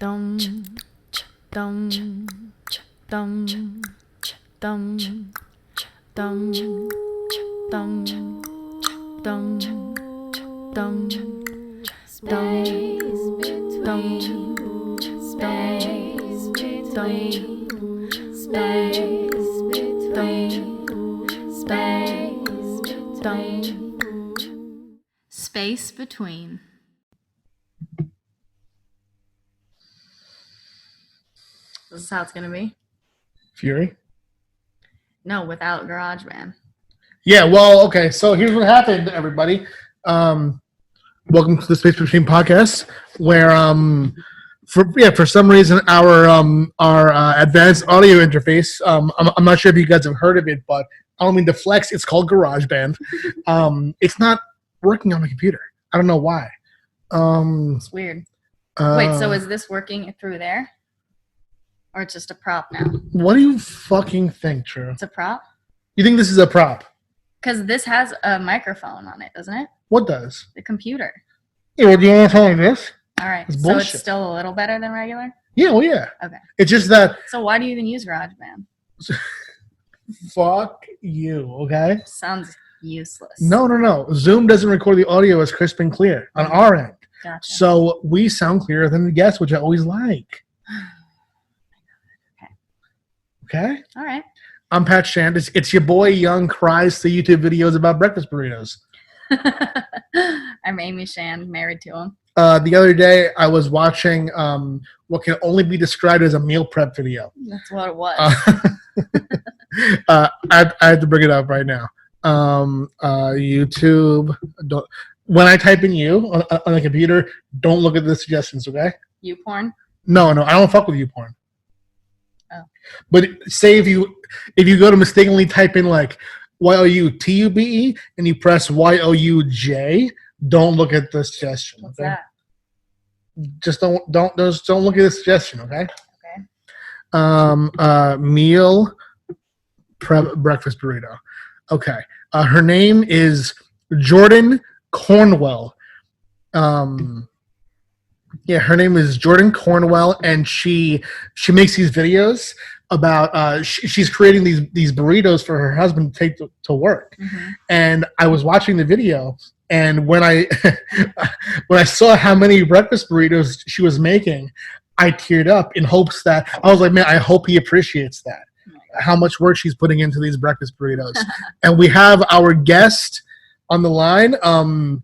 dum dum dum dum dum dum dum dum space between space between space between. This is how it's gonna be. Fury? No, without GarageBand. Yeah, well, okay. So here's what happened, everybody. Welcome to the Space Between podcast, where for some reason our advanced audio interface. I'm not sure if you guys have heard of it, but I don't mean to flex. It's called GarageBand. It's not working on my computer. I don't know why. It's weird. Wait, so is this working through there? Or it's just a prop now? What do you fucking think, True? It's a prop? You think this is a prop? Because this has a microphone on it, doesn't it? What does? The computer. Yeah, well, do you want to tell me this? All right. It's so bullshit. It's still a little better than regular? Yeah, well, yeah. Okay. It's just that... So why do you even use GarageBand? Fuck you, okay? Sounds useless. No. Zoom doesn't record the audio as crisp and clear on our end. Gotcha. So we sound clearer than the guests, which I always like. Okay? All right. I'm Pat Shand. It's your boy Young cries to YouTube videos about breakfast burritos. I'm Amy Shand, married to him. The other day, I was watching what can only be described as a meal prep video. That's what it was. I have to bring it up right now. YouTube. When I type in you on the computer, don't look at the suggestions, okay? You porn? No, I don't fuck with you porn. Oh. But say if you go to mistakenly type in like YOUTUBE and you press YOUJ, don't look at the suggestion. What's okay? that? Just don't look at the suggestion, okay? Okay. Meal prep breakfast burrito. Okay. Her name is Jordan Cornwell. Yeah, her name is Jordan Cornwell, and she makes these videos about she's creating these burritos for her husband to take to work. Mm-hmm. And I was watching the video, and when I when I saw how many breakfast burritos she was making, I teared up in hopes that I was like, man, I hope he appreciates that. How much work she's putting into these breakfast burritos. And we have our guest on the line. Can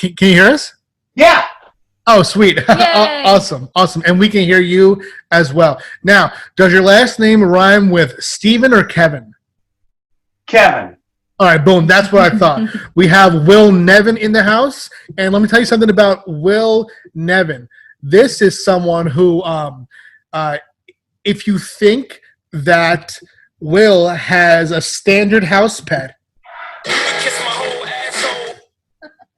you hear us? Yeah. Oh, sweet. Awesome. And we can hear you as well. Now, does your last name rhyme with Steven or Kevin? Kevin. All right, boom. That's what I thought. We have Will Nevin in the house. And let me tell you something about Will Nevin. This is someone who, if you think that Will has a standard house pet,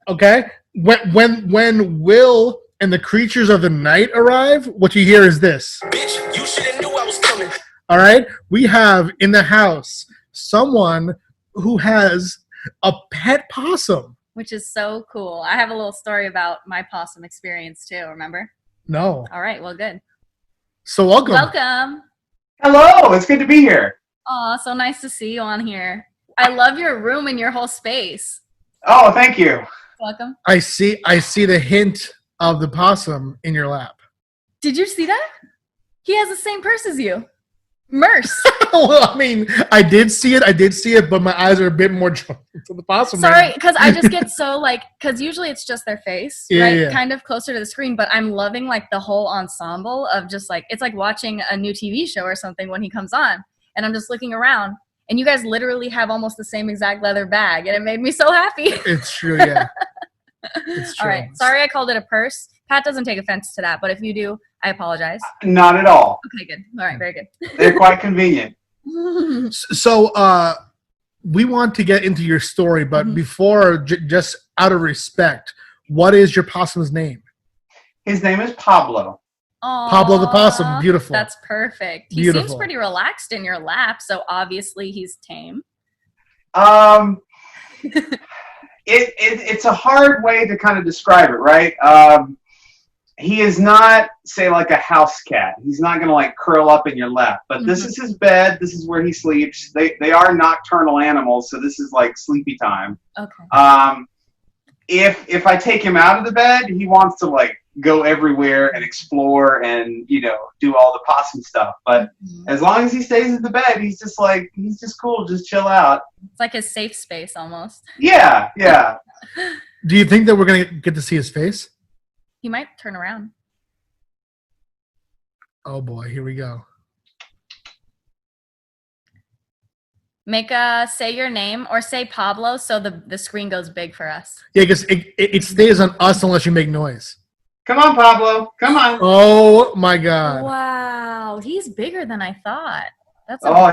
okay? When Will and the creatures of the night arrive, what you hear is this. Bitch, you should have knew I was coming. All right? We have in the house someone who has a pet possum. Which is so cool. I have a little story about my possum experience too, remember? No. All right, well, good. So welcome. Welcome. Hello. It's good to be here. Aw, so nice to see you on here. I love your room and your whole space. Oh, thank you. Welcome. I see the hint of the possum in your lap. Did you see that? He has the same purse as you. Merce. Well, I mean, I did see it, but my eyes are a bit more drawn to the possum. Sorry, because I just get so because usually it's just their face, right? Yeah. Kind of closer to the screen, but I'm loving like the whole ensemble of just like, it's like watching a new TV show or something when he comes on, and I'm just looking around, and you guys literally have almost the same exact leather bag, and it made me so happy. It's true, yeah. It's true. All right, sorry I called it a purse. Pat doesn't take offense to that, but if you do, I apologize. Not at all. Okay, good. All right, very good. They're quite convenient. So, we want to get into your story, but before, just out of respect, what is your possum's name? His name is Pablo. Aww, Pablo the possum. Beautiful. That's perfect. He Beautiful. seems pretty relaxed in your lap, so obviously he's tame. It's a hard way to kind of describe it, right? he is not, say, like a house cat. He's not going to like curl up in your lap. But this is his bed. This is where he sleeps. They are nocturnal animals, so this is like sleepy time. Okay. If I take him out of the bed, he wants to like go everywhere and explore and do all the possum stuff. But as long as he stays in the bed, he's just cool. Just chill out. It's like his safe space almost. Yeah. Do you think that we're gonna get to see his face? He might turn around. Oh boy, here we go. Make say your name or say Pablo so the screen goes big for us. Yeah, because it stays on us unless you make noise. Come on, Pablo. Come on. Oh my God. Wow, he's bigger than I thought.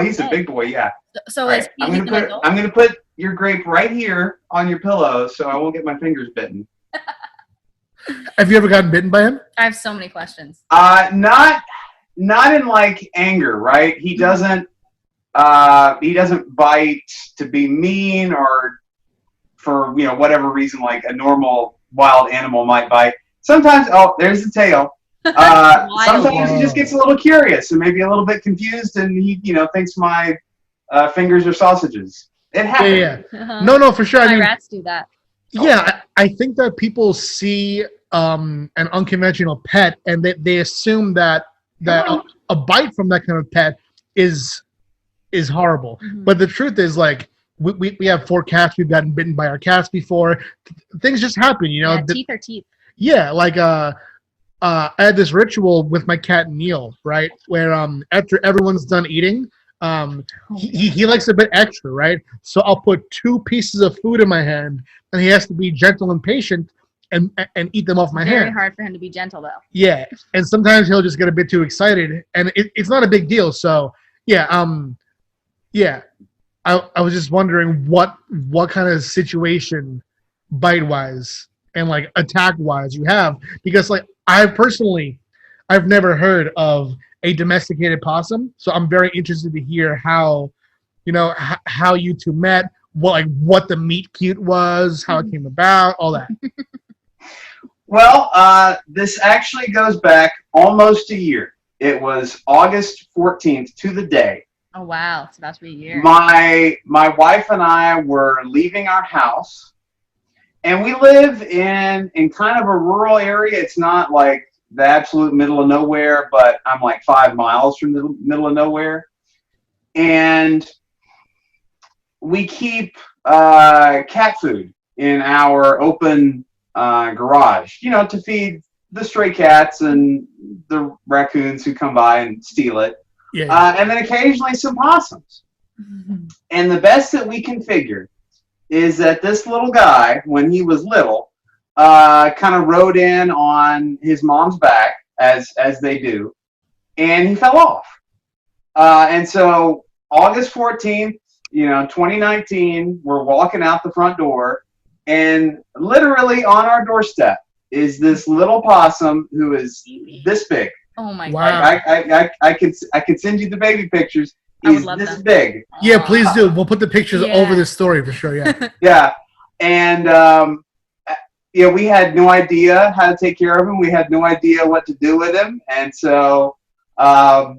He's a big boy. Yeah. So right. I'm gonna put your grape right here on your pillow so I won't get my fingers bitten. Have you ever gotten bitten by him? I have so many questions. Not in like anger, right? He doesn't bite to be mean or for whatever reason like a normal wild animal might bite. Sometimes there's the tail. Sometimes he just gets a little curious and maybe a little bit confused and he thinks my fingers are sausages. It happens. Yeah. No, for sure. My rats do that. Yeah, I think that people see an unconventional pet and they assume that a bite from that kind of pet is horrible. But the truth is, like, we have 4 cats. We've gotten bitten by our cats before. Things just happen, Yeah, teeth are teeth. Yeah, like I had this ritual with my cat Neil, right? Where after everyone's done eating, he likes a bit extra, right? So I'll put 2 pieces of food in my hand, and he has to be gentle and patient and eat them off my hand. Very hard for him to be gentle, though. Yeah, and sometimes he'll just get a bit too excited, and it's not a big deal. So yeah, I was just wondering what kind of situation bite-wise and like attack-wise you have, because like I've never heard of a domesticated possum, so I'm very interested to hear how you two met, what the meet cute was, how it came about, all that. Well, this actually goes back almost a year. It was August 14th to the day. Oh wow, it's about to be a year. My wife and I were leaving our house, and we live in kind of a rural area. It's not like the absolute middle of nowhere, but I'm like 5 miles from the middle of nowhere. And we keep cat food in our open garage, to feed the stray cats and the raccoons who come by and steal it. Yeah. And then occasionally some possums. And the best that we can figure is that this little guy, when he was little, kind of rode in on his mom's back, as they do, and he fell off. And so August 14th, 2019, we're walking out the front door, and literally on our doorstep is this little possum who is this big. Oh my Wow. God! I could send you the baby pictures. He's this big. Yeah, please do. We'll put the pictures over this story for sure. Yeah. Yeah, and we had no idea how to take care of him. We had no idea what to do with him, and so I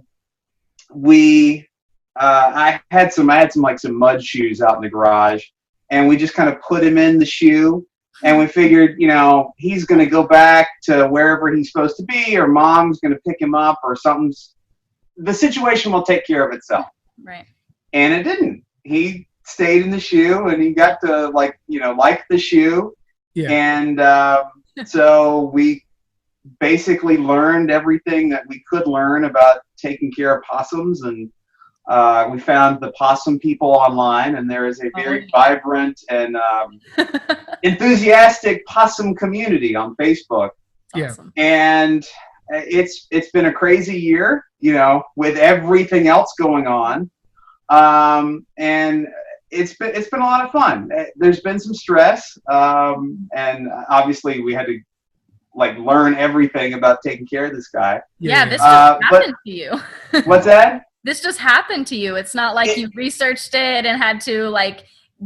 had some mud shoes out in the garage, and we just kind of put him in the shoe. And we figured, he's going to go back to wherever he's supposed to be, or mom's going to pick him up, or the situation will take care of itself. Right. And it didn't. He stayed in the shoe, and he got to like the shoe. Yeah. And so we basically learned everything that we could learn about taking care of possums, and we found the possum people online, and there is a very vibrant and enthusiastic possum community on Facebook. Yeah. Awesome. And it's been a crazy year, with everything else going on, and it's been a lot of fun. There's been some stress, and obviously we had to learn everything about taking care of this guy. Yeah, this just happened to you. What's that? This just happened to you. It's not like you researched it and had to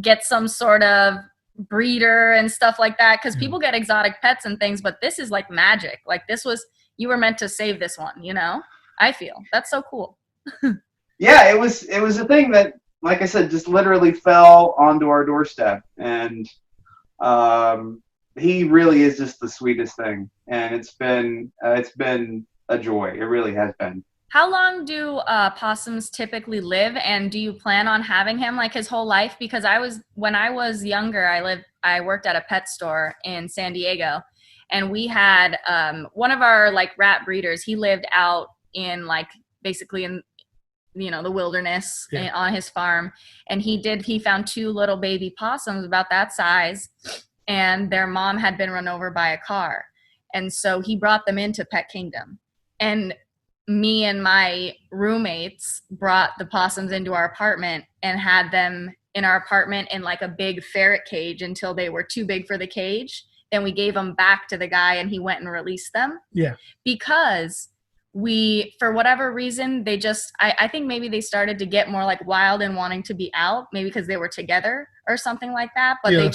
get some sort of breeder and stuff like that, because people get exotic pets and things, but this is like magic. Like you were meant to save this one, you know? I feel that's so cool. Yeah, it was a thing that, like I said, just literally fell onto our doorstep, and he really is just the sweetest thing, and it's been a joy. It really has been. How long do possums typically live, and do you plan on having him like his whole life? Because when I was younger, I worked at a pet store in San Diego, and we had one of our like rat breeders. He lived out in like basically in the wilderness on his farm, and he found 2 little baby possums about that size, and their mom had been run over by a car, and so he brought them into Pet Kingdom, and me and my roommates brought the possums into our apartment and had them in our apartment in like a big ferret cage until they were too big for the cage. Then we gave them back to the guy, and he went and released them. Yeah. Because for whatever reason, I think maybe they started to get more like wild and wanting to be out, maybe because they were together or something like that. But it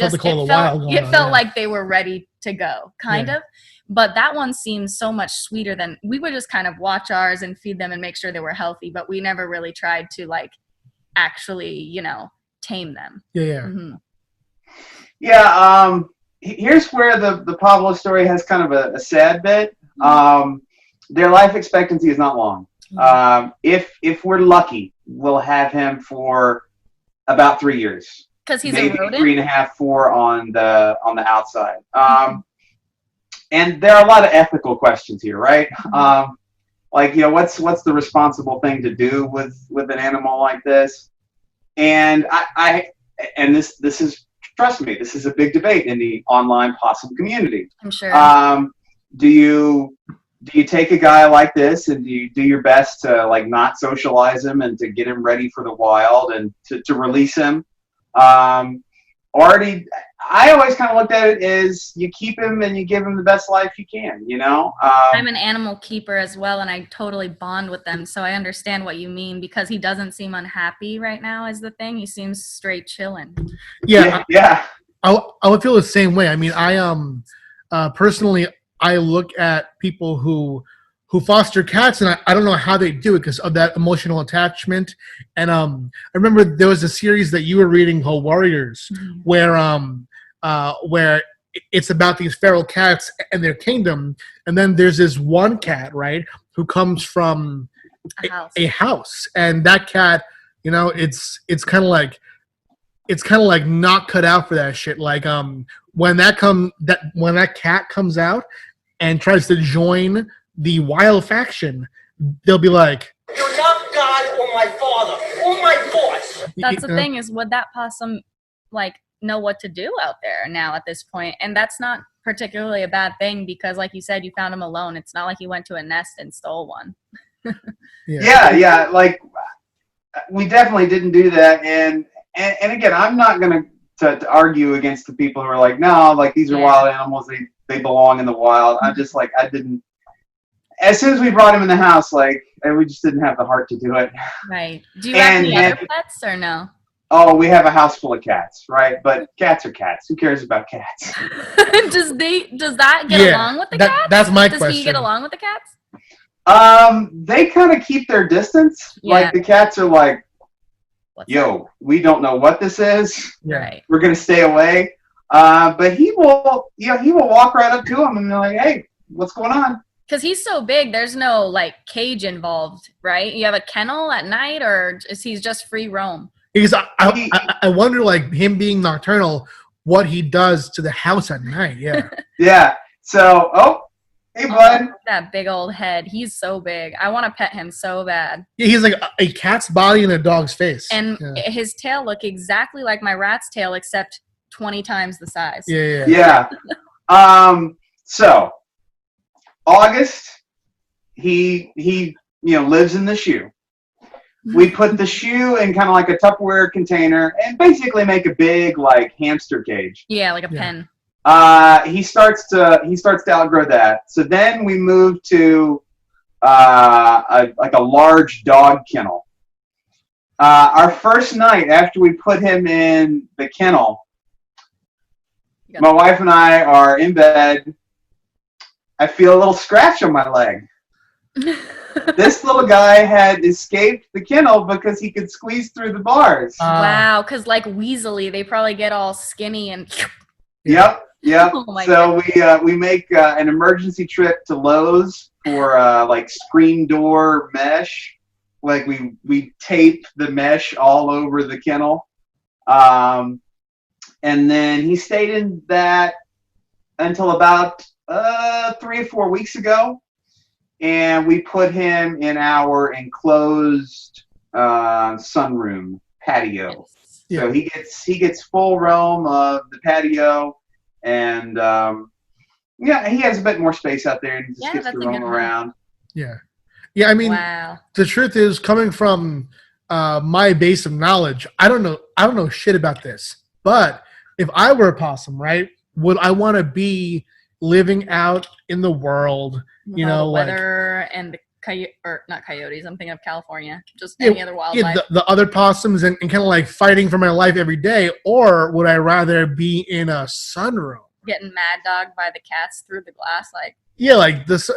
felt like they were ready to go, kind of. But that one seems so much sweeter than, we would just kind of watch ours and feed them and make sure they were healthy, but we never really tried to like actually, tame them. Yeah. Mm-hmm. Yeah. Here's where the Pablo story has kind of a sad bit. Their life expectancy is not long. If we're lucky, we'll have him for about 3 years. Because he's maybe a rodent? 3.5, 4 on the outside. And there are a lot of ethical questions here, right? Like, what's the responsible thing to do with an animal like this? And this is, trust me, this is a big debate in the online possum community. I'm sure. Do you take a guy like this and do you do your best to like not socialize him and to get him ready for the wild and to release him? I always kind of looked at it as you keep him and you give him the best life you can, I'm an animal keeper as well, and I totally bond with them, so I understand what you mean, because he doesn't seem unhappy right now is the thing. He seems straight chilling. Yeah. I would feel the same way. I mean, I personally, I look at people who foster cats, and I don't know how they do it because of that emotional attachment. And I remember there was a series that you were reading called Warriors, where it's about these feral cats and their kingdom, and then there's this one cat, right, who comes from a house, and that cat, it's kind of like not cut out for that shit. Like when that cat comes out and tries to join the wild faction, they'll be like, "You're not God or my father or my boss." That's the thing, is would that possum like know what to do out there now at this point? And that's not particularly a bad thing, because like you said, you found him alone. It's not like he went to a nest and stole one. Yeah. Like, we definitely didn't do that. And again, I'm not going to argue against the people who are like, no, like these are wild animals. They belong in the wild. I'm just like, I didn't. As soon as we brought him in the house, like, we just didn't have the heart to do it. Right. Do you have any other pets or no? Oh, we have a house full of cats, right? But cats are cats. Who cares about cats? Does that get along with the cats? That's my question. Does he get along with the cats? They kind of keep their distance. Yeah. Like, the cats are like, we don't know what this is. Right. We're gonna stay away. But he will walk right up to him and be like, "Hey, what's going on?" Because he's so big, there's no like cage involved, right? You have a kennel at night, or is he just free roam? Because I wonder, like, him being nocturnal, what he does to the house at night. Yeah. Yeah. So, hey, bud. That big old head. He's so big. I want to pet him so bad. Yeah, he's like a cat's body in a dog's face. And his tail look exactly like my rat's tail, except 20 times the size. Yeah. So, August, he lives in the shoe. We put the shoe in kind of like a Tupperware container and basically make a big like hamster cage. Yeah, like a pen. He starts to outgrow that. So then we move to a large dog kennel. Our first night after we put him in the kennel, My wife and I are in bed. I feel a little scratch on my leg. This little guy had escaped the kennel because he could squeeze through the bars. Wow, because like Weasley, they probably get all skinny and. Yep. Oh my So we make an emergency trip to Lowe's for like screen door mesh. Like we tape the mesh all over the kennel, and then he stayed in that until about 3 or 4 weeks ago. And we put him in our enclosed sunroom patio. Yeah. So he gets full roam of the patio, and yeah, he has a bit more space out there, and he just gets to roam around. Yeah, I mean, the truth is, coming from my base of knowledge, I don't know shit about this. But if I were a possum, right, would I want to be living out in the world? With all the weather and the not coyotes. I'm thinking of California. Just any other wildlife. Yeah, the other possums and kind of like fighting for my life every day, or would I rather be in a sunroom? Getting mad dogged by the cats through the glass, like. Yeah, like this.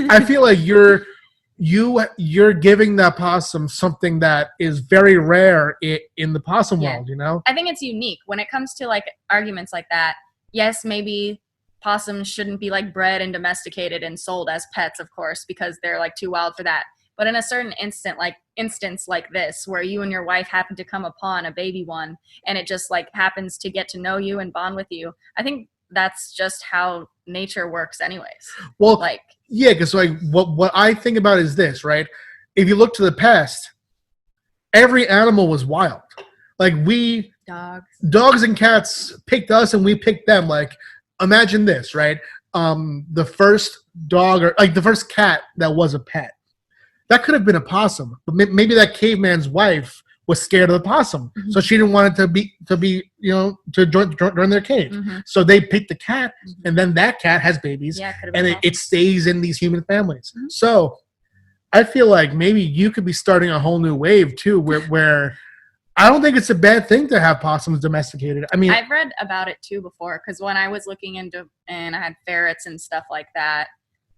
I feel like you're giving that possum something that is very rare in the possum world. You know. I think it's unique when it comes to like arguments like that. Yes, maybe possums shouldn't be like bred and domesticated and sold as pets, of course, because they're like too wild for that. But in a certain instance like this, where you and your wife happen to come upon a baby one, and it just like happens to get to know you and bond with you, I think that's just how nature works, anyways. Well, like yeah, because like what I think about is this, right? If you look to the past, every animal was wild. Like dogs and cats picked us, and we picked them. Like. Imagine this, right? The first dog or like the first cat that was a pet, that could have been a possum, but maybe that caveman's wife was scared of the possum, so she didn't want it to be to join their cave. So they picked the cat, and then that cat has babies, and it stays in these human families. So I feel like maybe you could be starting a whole new wave too, where I don't think it's a bad thing to have possums domesticated. I mean, I've read about it too before, because when I was looking into and I had ferrets and stuff like that.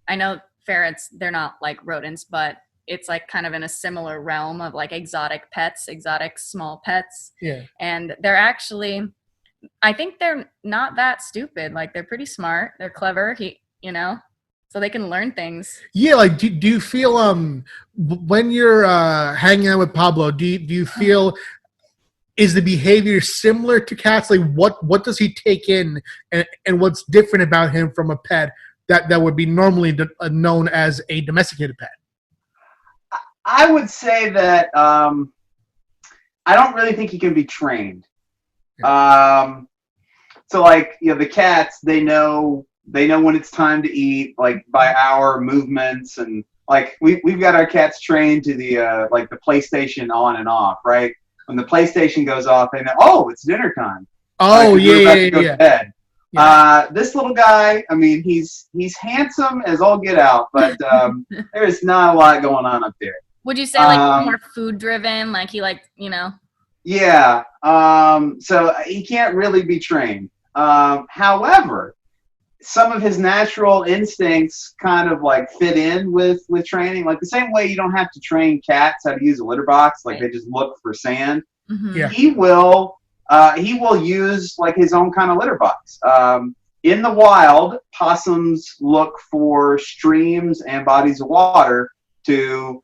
I know ferrets, they're not like rodents, but it's like kind of in a similar realm of like exotic pets, exotic small pets. Yeah. And they're actually, I think they're not that stupid. Like they're pretty smart. They're clever. So they can learn things. Yeah, like do you feel when you're hanging out with Pablo, do you feel is the behavior similar to cats? Like what does he take in, and what's different about him from a pet that would be normally known as a domesticated pet? I would say that I don't really think he can be trained. So like the cats, they know when it's time to eat, like by our movements, and like we've got our cats trained to the like the PlayStation on and off, right? When the PlayStation goes off, they know, oh, it's dinner time. Oh, to go to bed. Yeah. This little guy, I mean, he's handsome as all get out, but there's not a lot going on up there. Would you say like more food driven, like he Yeah. So he can't really be trained. However, some of his natural instincts kind of like fit in with training, like the same way you don't have to train cats how to use a litter box, like they just look for sand. Yeah. He will use like his own kind of litter box. In the wild, possums look for streams and bodies of water to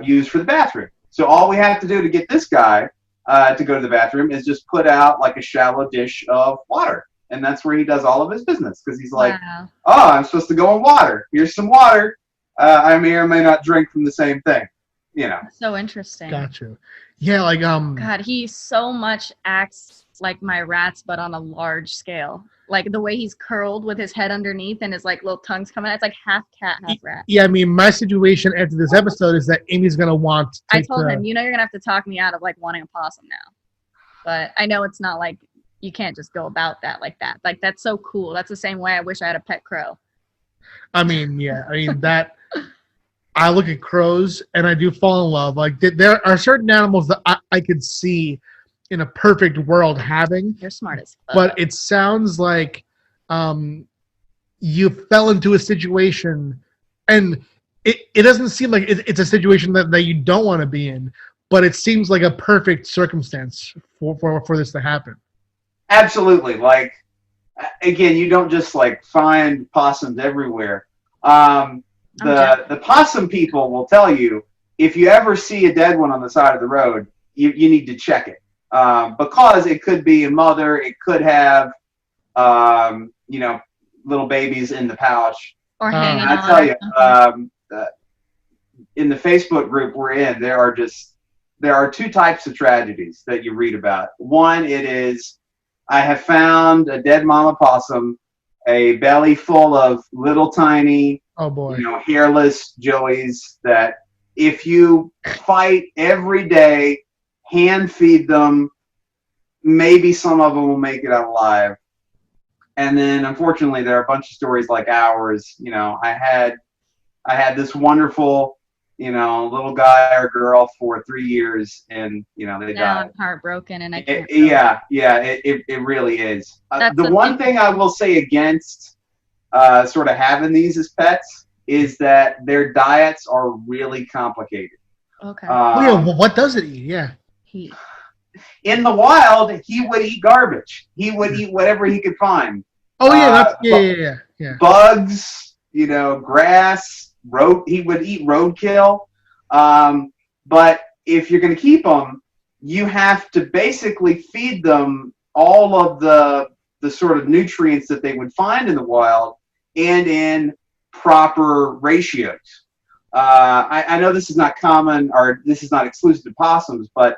use for the bathroom. So all we have to do to get this guy to go to the bathroom is just put out like a shallow dish of water. And that's where he does all of his business, because he's like, oh, I'm supposed to go in water. Here's some water. I may or may not drink from the same thing. That's so interesting. Gotcha. Yeah, like God, he so much acts like my rats, but on a large scale. Like the way he's curled with his head underneath and his like little tongue's coming out. It's like half cat, half rat. Yeah, I mean, my situation after this episode is that Amy's gonna want. I told him, you're gonna have to talk me out of like wanting a possum now. But I know it's not like. You can't just go about that like that. Like, that's so cool. That's the same way I wish I had a pet crow. I mean, yeah. I mean, I look at crows and I do fall in love. Like, there are certain animals that I could see in a perfect world having. You're smart as fuck. But it sounds like you fell into a situation, and it doesn't seem like it's a situation that you don't want to be in, but it seems like a perfect circumstance for this to happen. Absolutely. Like, again, you don't just like find possums everywhere. The possum people will tell you, if you ever see a dead one on the side of the road, you need to check it. Because it could be a mother, it could have, little babies in the pouch. Or hanging on. I tell you, in the Facebook group we're in, there are two types of tragedies that you read about. One, it is, I have found a dead mama possum, a belly full of little tiny, hairless joeys that if you fight every day, hand feed them, maybe some of them will make it out alive. And then unfortunately there are a bunch of stories like ours. I had this wonderful, little guy or girl for 3 years, and they died. I'm heartbroken, and I can't. It really is. The one thing I will say against sort of having these as pets is that their diets are really complicated. Okay. What does it eat? Yeah. In the wild, he would eat garbage. He would eat whatever he could find. Oh yeah, yeah. Bugs, grass, he would eat roadkill. But if you're going to keep them, you have to basically feed them all of the sort of nutrients that they would find in the wild and in proper ratios. I know this is not common, or this is not exclusive to possums, but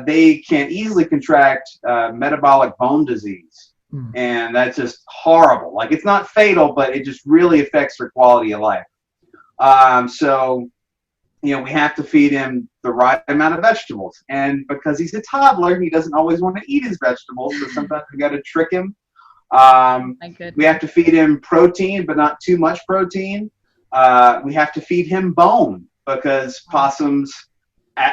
they can easily contract metabolic bone disease. And that's just horrible. Like, it's not fatal, but it just really affects their quality of life. So, we have to feed him the right amount of vegetables. And because he's a toddler, he doesn't always want to eat his vegetables, so sometimes we got to trick him. We have to feed him protein, but not too much protein. We have to feed him bone, because possums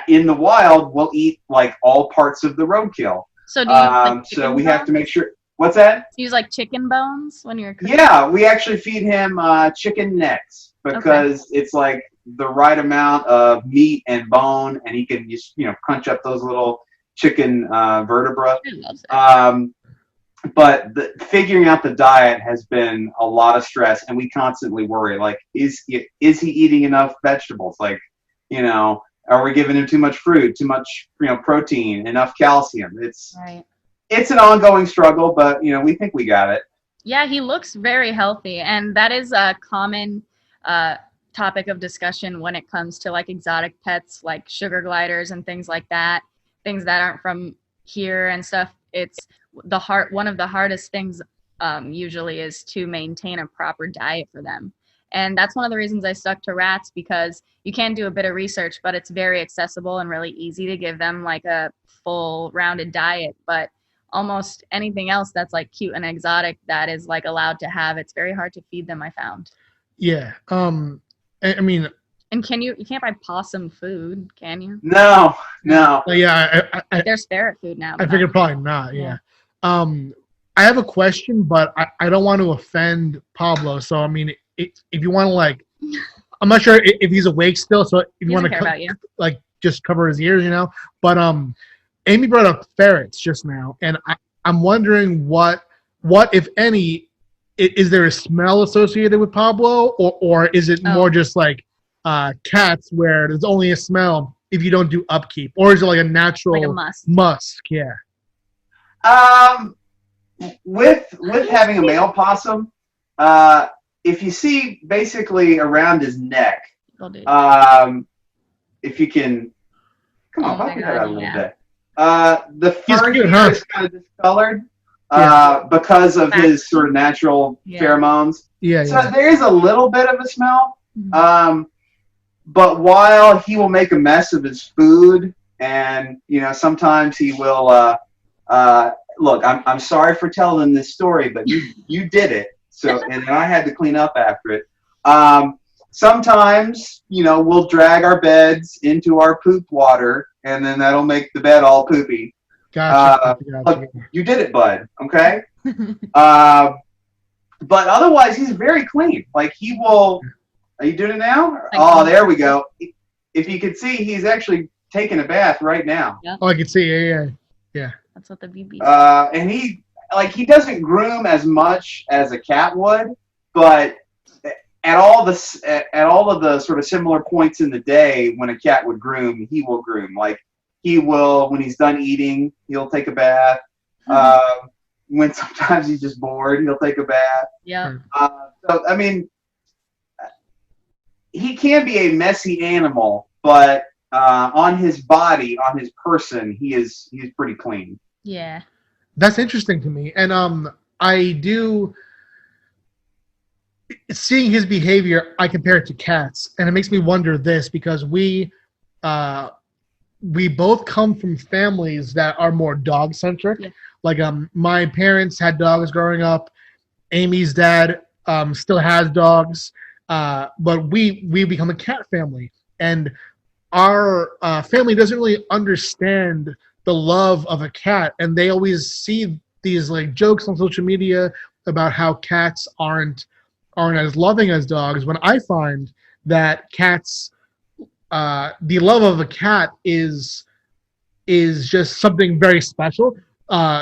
in the wild will eat like all parts of the roadkill. So do you so we have to make sure. What's that? Use like chicken bones when you're cooking? Yeah, we actually feed him chicken necks, because it's like the right amount of meat and bone, and he can just crunch up those little chicken vertebrae. But figuring out the diet has been a lot of stress, and we constantly worry, like, is he eating enough vegetables? Like, are we giving him too much fruit, too much protein, enough calcium? It's an ongoing struggle, but we think we got it. Yeah, he looks very healthy, and that is a common topic of discussion when it comes to like exotic pets, like sugar gliders and things like that, things that aren't from here and stuff. It's one of the hardest things usually is to maintain a proper diet for them. And that's one of the reasons I stuck to rats, because you can do a bit of research, but it's very accessible and really easy to give them like a full rounded diet. But almost anything else that's like cute and exotic that is like allowed to have, it's very hard to feed them, I found. Yeah. I mean, and you can't buy possum food, can you? No. Yeah. There's ferret food now. I figured probably not. Yeah. I have a question, but I don't want to offend Pablo. So, I mean, if you want to, like, I'm not sure if he's awake still. So if you want to like just cover his ears, But Amy brought up ferrets just now, and I'm wondering what if any, is there a smell associated with Pablo, or is it more just like cats where there's only a smell if you don't do upkeep, or is it like a natural like a musk? Yeah. With having a male possum, if you see basically around his neck, if you can, come on, pop your head out a little bit. The fur here is kind of discolored because of his sort of natural pheromones. So there is a little bit of a smell. But while he will make a mess of his food, and sometimes he will look, I'm sorry for telling this story, but you did it. So, and then I had to clean up after it. Sometimes, we'll drag our beds into our poop water, and then that'll make the bed all poopy. Gotcha. Look, you did it, bud. Okay. But otherwise, he's very clean. Like he will. Are you doing it now? Oh, there we go. If you could see, he's actually taking a bath right now. Yeah. Oh, I can see. Yeah. That's what the BB. And he doesn't groom as much as a cat would, but at all of the sort of similar points in the day when a cat would groom, he will groom. Like he will, when he's done eating, he'll take a bath. When sometimes he's just bored, he'll take a bath. Yeah. So I mean, he can be a messy animal, but on his body, on his person, he's pretty clean. Yeah. That's interesting to me, and I do. Seeing his behavior, I compare it to cats, and it makes me wonder this because we both come from families that are more dog centric. Yeah. Like my parents had dogs growing up. Amy's dad still has dogs, but we become a cat family, and our family doesn't really understand the love of a cat, and they always see these like jokes on social media about how cats aren't as loving as dogs, when I find that cats, the love of a cat is just something very special.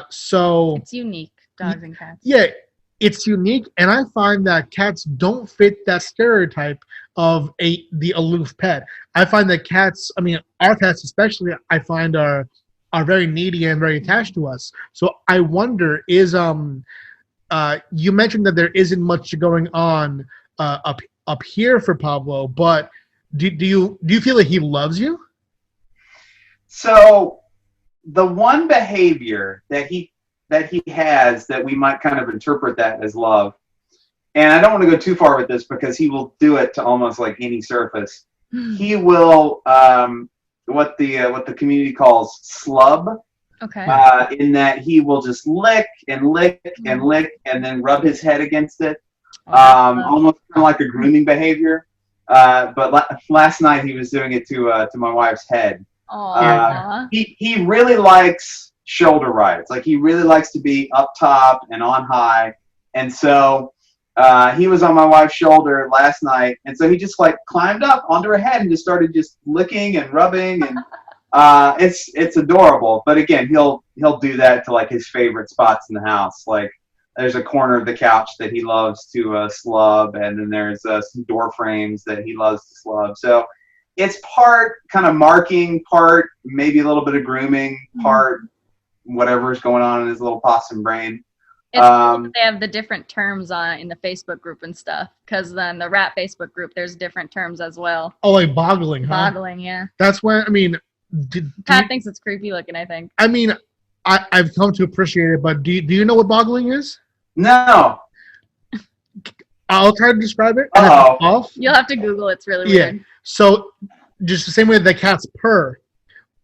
So it's unique, dogs and cats. Yeah, it's unique, and I find that cats don't fit that stereotype of the aloof pet. I find that cats, I mean, our cats especially, I find are very needy and very attached to us. So I wonder, is you mentioned that there isn't much going on up here for Pablo, but do you feel that he loves you? So the one behavior that he has that we might kind of interpret that as love, and I don't want to go too far with this because he will do it to almost like any surface. He will what the community calls slub. Okay. In that he will just lick and lick and lick and then rub his head against it, almost kind of like a grooming behavior. But last night he was doing it to my wife's head. He really likes shoulder rides. Like he really likes to be up top and on high, and so he was on my wife's shoulder last night, and so he just like climbed up onto her head and just started just licking and rubbing, and it's adorable. But again, he'll do that to like his favorite spots in the house. Like there's a corner of the couch that he loves to slub, and then there's some door frames that he loves to slub. So it's part kind of marking, part maybe a little bit of grooming, part whatever's going on in his little possum brain. It's cool that they have the different terms in the Facebook group and stuff, because then the rat Facebook group, there's different terms as well. Oh, like boggling, huh? Boggling, yeah. That's when, I mean... Pat thinks it's creepy looking, I think. I mean, I've come to appreciate it, but do you know what boggling is? No. I'll try to describe it. You'll have to Google it. It's really weird. Yeah. So, just the same way that cats purr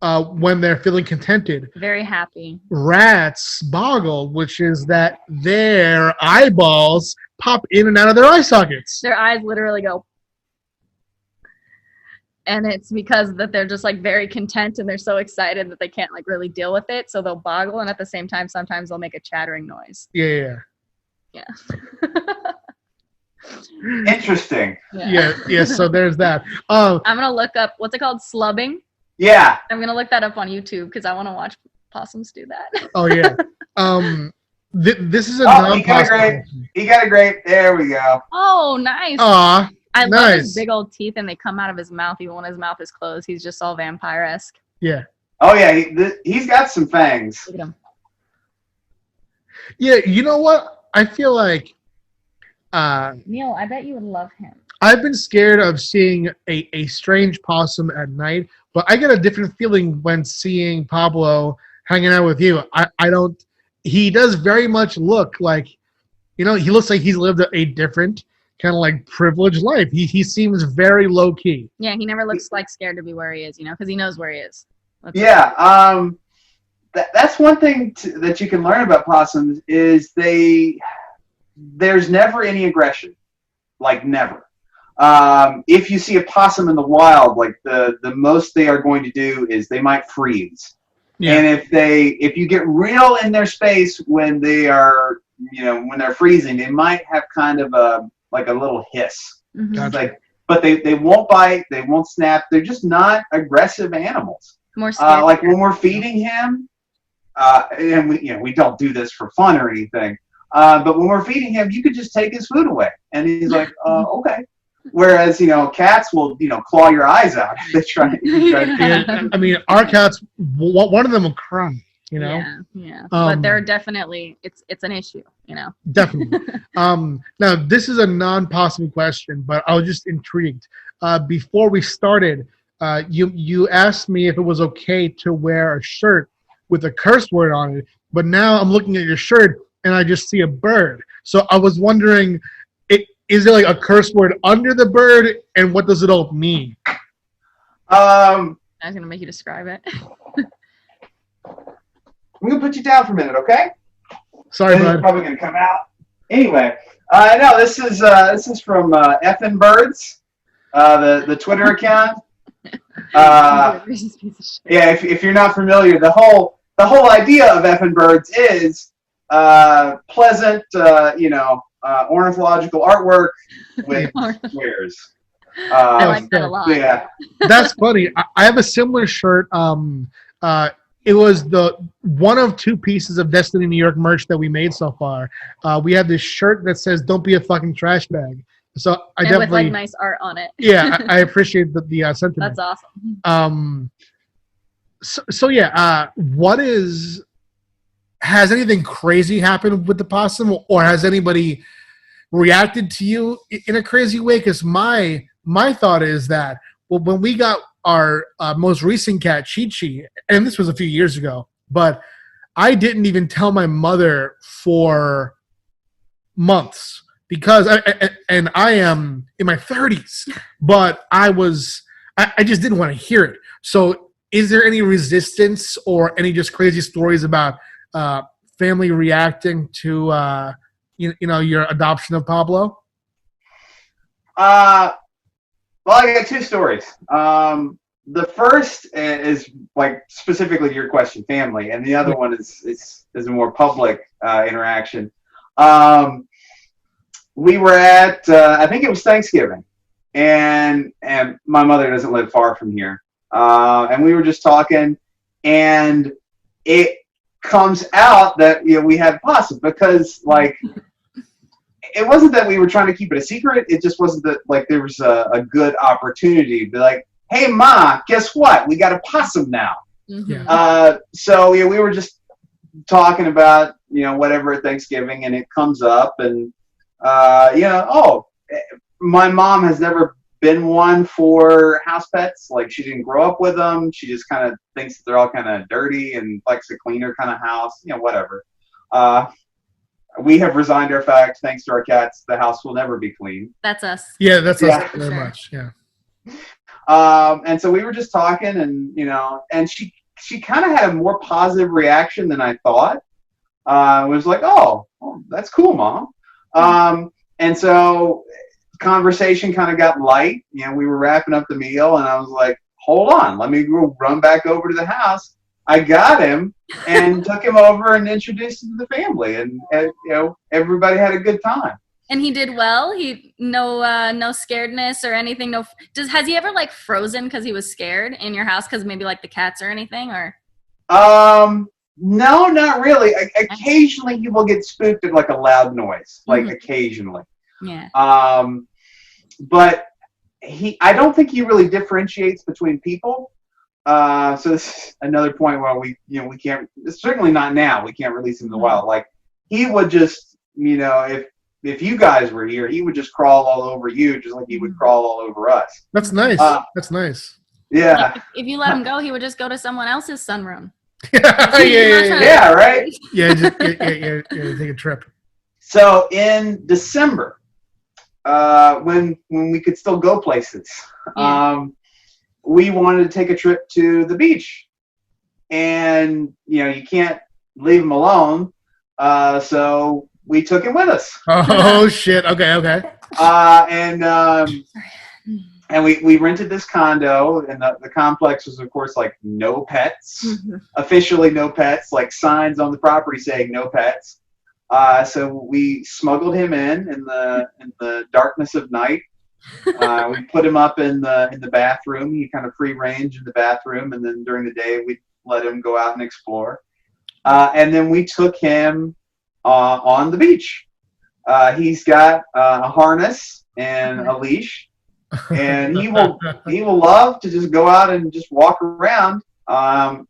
when they're feeling contented. Very happy. Rats boggle, which is that their eyeballs pop in and out of their eye sockets. Their eyes literally go. And it's because that they're just like very content and they're so excited that they can't like really deal with it. So they'll boggle, and at the same time, sometimes they'll make a chattering noise. Yeah. Interesting. Yeah. So there's that. I'm gonna look up what's it called, slubbing. Yeah. I'm gonna look that up on YouTube because I want to watch possums do that. Oh yeah. This is a non-possum. He got a grape. There we go. Oh, nice. Aw. I love his big old teeth, and they come out of his mouth even when his mouth is closed. He's just all vampire-esque. Yeah. Oh yeah, he's got some fangs. Look at him. Yeah, you know what? I feel like Neil, I bet you would love him. I've been scared of seeing a strange possum at night, but I get a different feeling when seeing Pablo hanging out with you. I don't. He does very much look like, he looks like he's lived a different kind of like privileged life. He seems very low key. Yeah, he never looks like scared to be where he is, because he knows where he is. That's one thing that you can learn about possums is there's never any aggression, like never. If you see a possum in the wild, like the most they are going to do is they might freeze. Yeah. And if you get real in their space when they are, when they're freezing, they might have kind of a little hiss. Mhm. Gotcha. It's like, but they won't bite, they won't snap. They're just not aggressive animals. More scared. Like when we're feeding him, and we don't do this for fun or anything. But when we're feeding him, you could just take his food away, and he's like, okay. Whereas cats will claw your eyes out if they try. Yeah, I mean, our cats, one of them will cry. Yeah. But they're definitely it's an issue. Definitely. Now this is a non-possum question, but I was just intrigued. Before we started, you asked me if it was okay to wear a shirt with a curse word on it, but now I'm looking at your shirt and I just see a bird. So I was wondering, is there like a curse word under the bird, and what does it all mean? I was gonna make you describe it. I'm gonna put you down for a minute, okay? Sorry, This is bud. probably gonna come out. Anyway, no, this is from NEVIN'S, the Twitter account. Yeah, if you're not familiar, the whole idea of NEVIN'S is pleasant, ornithological artwork with squares. I like that a lot. Yeah. That's funny. I have a similar shirt. It was the one of two pieces of Destiny New York merch that we made so far. We have this shirt that says "Don't be a fucking trash bag." So I and definitely with like nice art on it. Yeah, I appreciate the sentiment. That's awesome. So yeah, has anything crazy happened with the possum, or has anybody reacted to you in a crazy way? Because my thought is that, well, when we got our most recent cat, Chi-Chi, and this was a few years ago, but I didn't even tell my mother for months because I am in my 30s, but I just didn't want to hear it. So is there any resistance or any just crazy stories about family reacting to your adoption of Pablo? Well, I got two stories. The first is like specifically your question, family, and the other one is a more public interaction. We were at I think it was Thanksgiving, and my mother doesn't live far from here, and we were just talking, and it comes out that we had possum because like. It wasn't that we were trying to keep it a secret. It just wasn't that like there was a good opportunity to be like, "Hey, Ma, guess what? We got a possum now." Yeah. So we were just talking about whatever at Thanksgiving, and it comes up, and my mom has never been one for house pets. Like she didn't grow up with them. She just kind of thinks that they're all kind of dirty and likes a cleaner kind of house. Whatever. We have resigned our fact, thanks to our cats, the house will never be clean. That's us. Yeah, that's us For very sure. much. Yeah. And so we were just talking, and and she kind of had a more positive reaction than I thought. It was like, oh, that's cool, Mom. And so conversation kind of got light. We were wrapping up the meal, and I was like, hold on, let me go run back over to the house. I got him and took him over and introduced him to the family, and everybody had a good time. And he did well. He no scaredness or anything. Has he ever like frozen because he was scared in your house because maybe like the cats or anything or? No, not really. Occasionally he will get spooked at like a loud noise, like occasionally. Yeah. But I don't think he really differentiates between people. So this is another point where we can't, certainly not now, we can't release him in the wild. Like he would just, if you guys were here, he would just crawl all over you, just like he would crawl all over us. That's nice. That's nice. Yeah. If you let him go, he would just go to someone else's sunroom. Yeah, right? Yeah, take a trip. So in December, when we could still go places, we wanted to take a trip to the beach, and you can't leave him alone, so we took him with us. Oh shit! Okay. And And we rented this condo, and the complex was, of course, like no pets, officially no pets, like signs on the property saying no pets. So we smuggled him in the darkness of night. We put him up in the bathroom. He kind of free range in the bathroom, and then during the day we let him go out and explore. And then we took him on the beach. He's got a harness and a leash. And he will love to just go out and just walk around.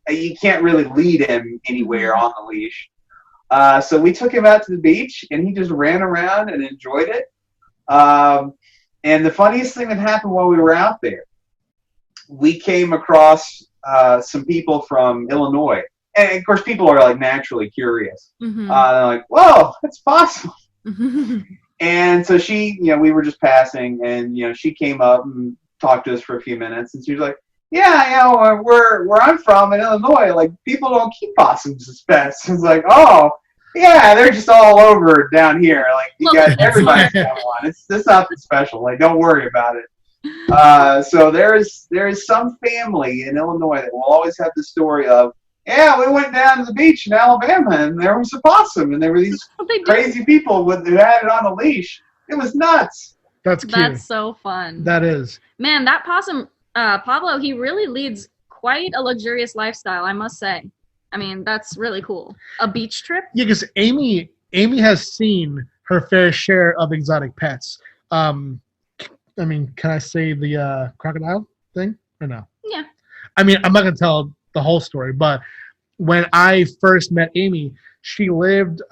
You can't really lead him anywhere on the leash. So we took him out to the beach, and he just ran around and enjoyed it. And the funniest thing that happened while we were out there, we came across some people from Illinois. And of course, people are like naturally curious. They're like, "Whoa, that's Possum!" And so she, we were just passing, and she came up and talked to us for a few minutes, and she was like, "Yeah, where I'm from in Illinois, like people don't keep possums as pets." It's like, "Oh, yeah, they're just all over down here. Like everybody's got one. It's nothing special. Like, don't worry about it." So there is some family in Illinois that will always have the story of, "Yeah, we went down to the beach in Alabama, and there was a possum, and there were these crazy people who had it on a leash. It was nuts." That's cute. That's so fun. That is. Man, that possum, Pablo, he really leads quite a luxurious lifestyle, I must say. I mean, that's really cool. A beach trip? Yeah, because Amy has seen her fair share of exotic pets. I mean, can I say the crocodile thing or no? Yeah. I mean, I'm not going to tell the whole story, but when I first met Amy, she lived,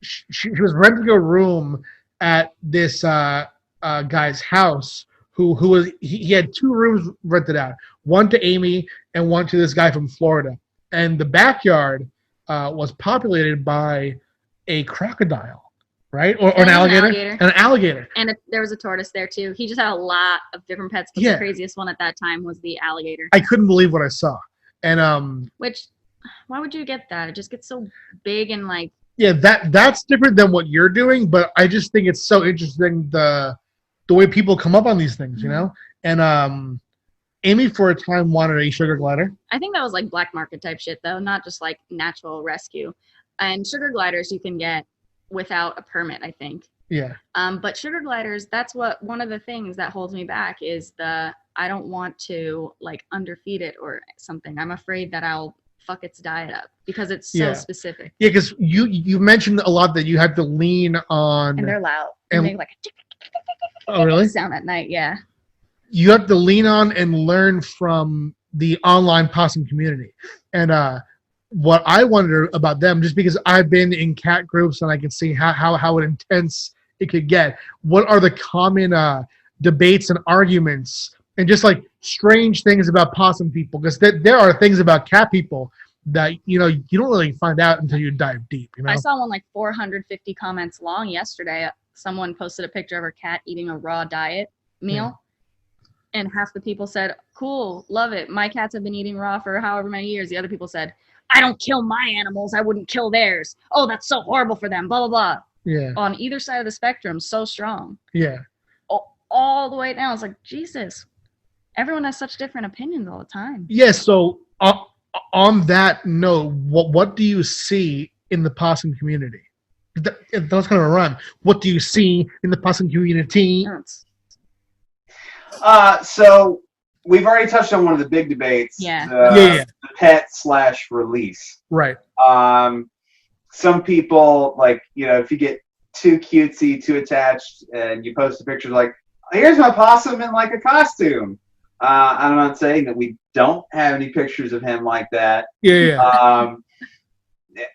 she was renting a room at this guy's house he had 2 rooms rented out, one to Amy and one to this guy from Florida. And the backyard was populated by a crocodile, right? Or an alligator? An alligator. And there was a tortoise there, too. He just had a lot of different pets, but the craziest one at that time was the alligator. I couldn't believe what I saw. And Which, why would you get that? It just gets so big and like... Yeah, that's different than what you're doing, but I just think it's so interesting the way people come up on these things, And Amy, for a time, wanted a sugar glider. I think that was like black market type shit, though, not just like natural rescue. And sugar gliders you can get without a permit, I think. Yeah. But sugar gliders, that's one of the things that holds me back is I don't want to like underfeed it or something. I'm afraid that I'll fuck its diet up because it's so specific. Yeah, because you mentioned a lot that you have to lean on. And they're loud. And they make like oh, really? Sound at night, yeah. You have to lean on and learn from the online possum community. And what I wonder about them, just because I've been in cat groups and I can see how intense it could get, what are the common debates and arguments and just like strange things about possum people? Because there are things about cat people that you don't really find out until you dive deep. I saw one like 450 comments long yesterday. Someone posted a picture of her cat eating a raw diet meal. And half the people said, "Cool, love it. My cats have been eating raw for however many years." The other people said, "I don't kill my animals. I wouldn't kill theirs. Oh, that's so horrible for them, blah, blah, blah." Yeah. On either side of the spectrum, so strong. Yeah. All the way down. It's like, Jesus. Everyone has such different opinions all the time. Yeah, so on that note, what do you see in the possum community? That's kind of a rhyme. What do you see in the possum community? So we've already touched on one of the big debates. Yeah. The pet/release. Right. Some people if you get too cutesy, too attached, and you post a picture like, "Here's my possum in like a costume." I'm not saying that we don't have any pictures of him like that. Yeah.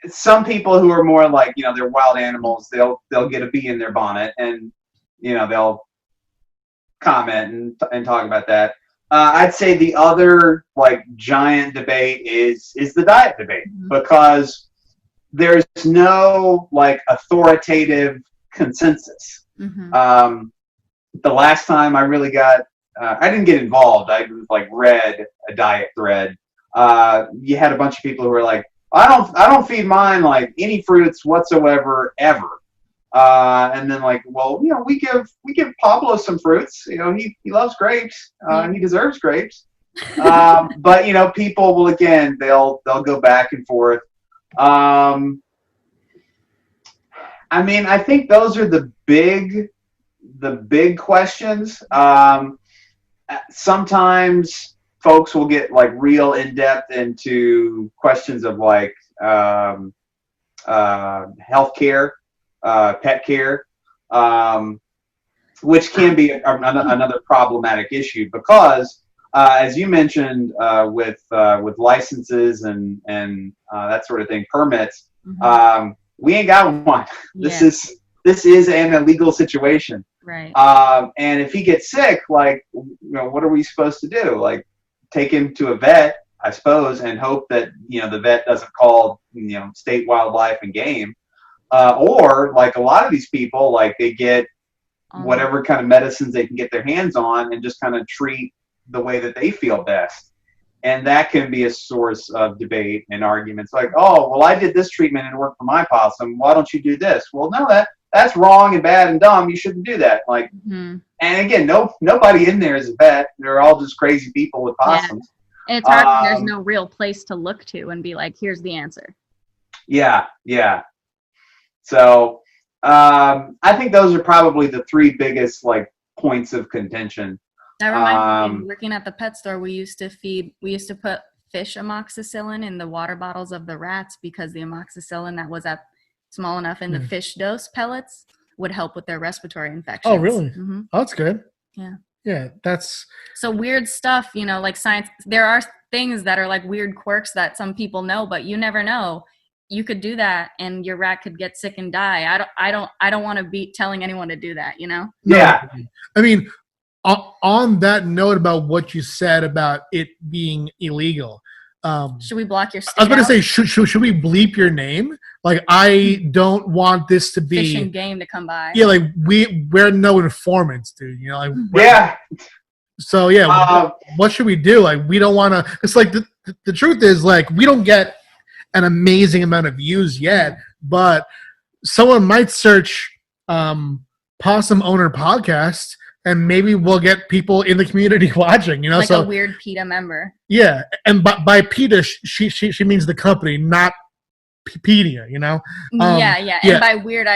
Some people who are more like, they're wild animals, they'll get a bee in their bonnet and, they'll comment and talk about that. I'd say the other giant debate is the diet debate, because there's no authoritative consensus. The last time I really got, I didn't get involved. I read a diet thread. You had a bunch of people who were like, I don't feed mine any fruits whatsoever ever. And then like, well, we give Pablo some fruits. He loves grapes. He deserves grapes. But people will, again, they'll go back and forth. I mean, I think those are the big questions. Sometimes folks will get like real in depth into questions of like healthcare, pet care, which can be another problematic issue because, as you mentioned, with licenses and that sort of thing, permits, we ain't got one. This is an illegal situation. Right. And if he gets sick, like, what are we supposed to do? Like, take him to a vet, I suppose, and hope that the vet doesn't call state wildlife and game, or like a lot of these people, like they get whatever kind of medicines they can get their hands on and just kind of treat the way that they feel best. And that can be a source of debate and arguments like, oh, well, I did this treatment and it worked for my possum. Why don't you do this? Well, no, that's wrong and bad and dumb. You shouldn't do that. Like, and again, nobody in there is a vet. They're all just crazy people with possums. Yeah. And it's hard when there's no real place to look to and be like, here's the answer. Yeah. So I think those are probably the three biggest like points of contention. That reminds me, working at the pet store, we used to put fish amoxicillin in the water bottles of the rats because the amoxicillin that was small enough in the fish dose pellets would help with their respiratory infections. Oh, really? Oh, that's good. Yeah, that's... So weird stuff, like science. There are things that are like weird quirks that some people know, but you never know. You could do that and your rat could get sick and die. I don't want to be telling anyone to do that, Yeah. No, I mean... On that note about what you said about it being illegal, should we block your state I was going to say, should we bleep your name? Like, I don't want this to be Fish and Game to come by. Yeah, like we're no informants, dude. Like So what should we do? Like, we don't want to. It's like the truth is, like, we don't get an amazing amount of views yet, but someone might search Possum Owner Podcast. And maybe we'll get people in the community watching, Like so, a weird PETA member. Yeah, and by PETA, she means the company, not Pedia, Yeah. And by weird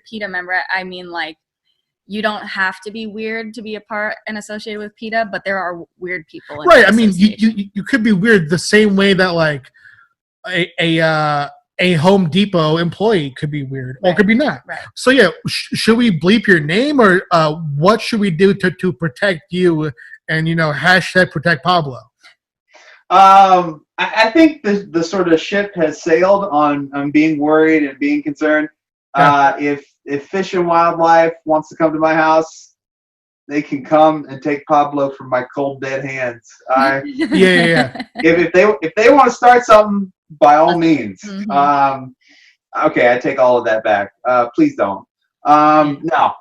PETA member, I mean like you don't have to be weird to be a part and associated with PETA, but there are weird people. In right. I mean, you could be weird the same way that like a Home Depot employee could be weird or could be not. Right. So should we bleep your name or what should we do to protect you and hashtag protect Pablo? I think the sort of ship has sailed on being worried and being concerned. If Fish and Wildlife wants to come to my house, they can come and take Pablo from my cold dead hands. Yeah. If they want to start something, by all means. Okay, I take all of that back. Please don't. No.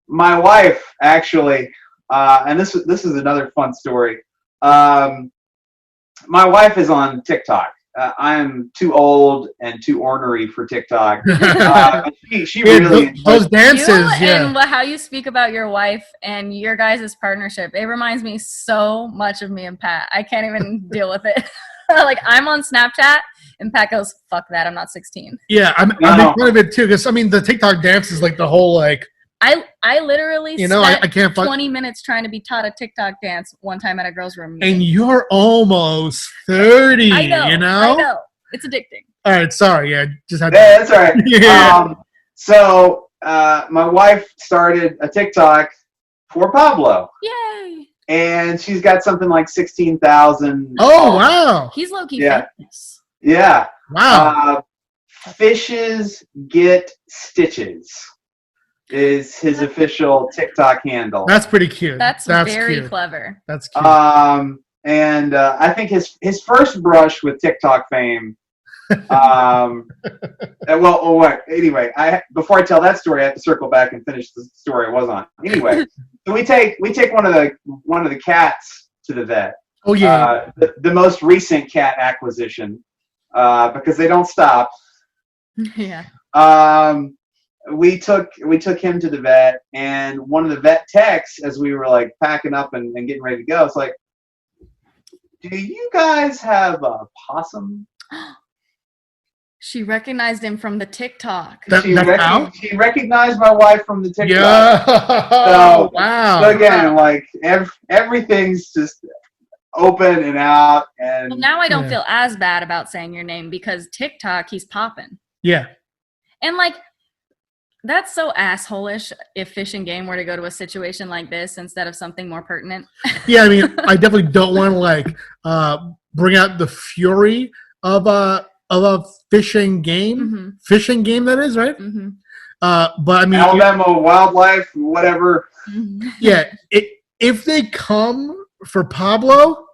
My wife actually, and this is another fun story. My wife is on TikTok. I am too old and too ornery for TikTok. She really those dances. And how you speak about your wife and your guys' partnership, it reminds me so much of me and Pat. I can't even deal with it. Like, I'm on Snapchat and Pat goes, "Fuck that, I'm not 16." Yeah, I make fun of it too because I mean the TikTok dance is like the whole like. I literally spent I can't 20 minutes trying to be taught a TikTok dance one time at a girls' room meeting. And you're almost 30. I know. I know. It's addicting. All right, sorry. Yeah, just had. Yeah, that's all right. So my wife started a TikTok for Pablo. Yay! And she's got something like 16,000. Oh, wow. He's low-key famous. Yeah. Wow. Fishes Get Stitches is his official TikTok handle. That's pretty cute. That's very cute. clever. That's cute. And I think his first brush with TikTok fame. Anyway, before I tell that story, I have to circle back and finish the story I was on. Anyway, so we take one of the cats to the vet. Oh yeah. The most recent cat acquisition, because they don't stop. Yeah. we took him to the vet, and one of the vet techs, as we were like packing up and getting ready to go, it's like, do you guys have a possum? She recognized him from the TikTok. She recognized my wife from the TikTok. Yeah. So, Wow. So again, like everything's just open and out. And Well, now I don't feel as bad about saying your name because TikTok, he's popping. Yeah. And like, that's so asshole-ish if Fish and Game were to go to a situation like this instead of something more pertinent. Yeah, I mean, I definitely don't want to like bring out the fury of a fishing game. Fishing game, that is, right? But I mean, Alabama wildlife, whatever. Yeah, if they come for Pablo,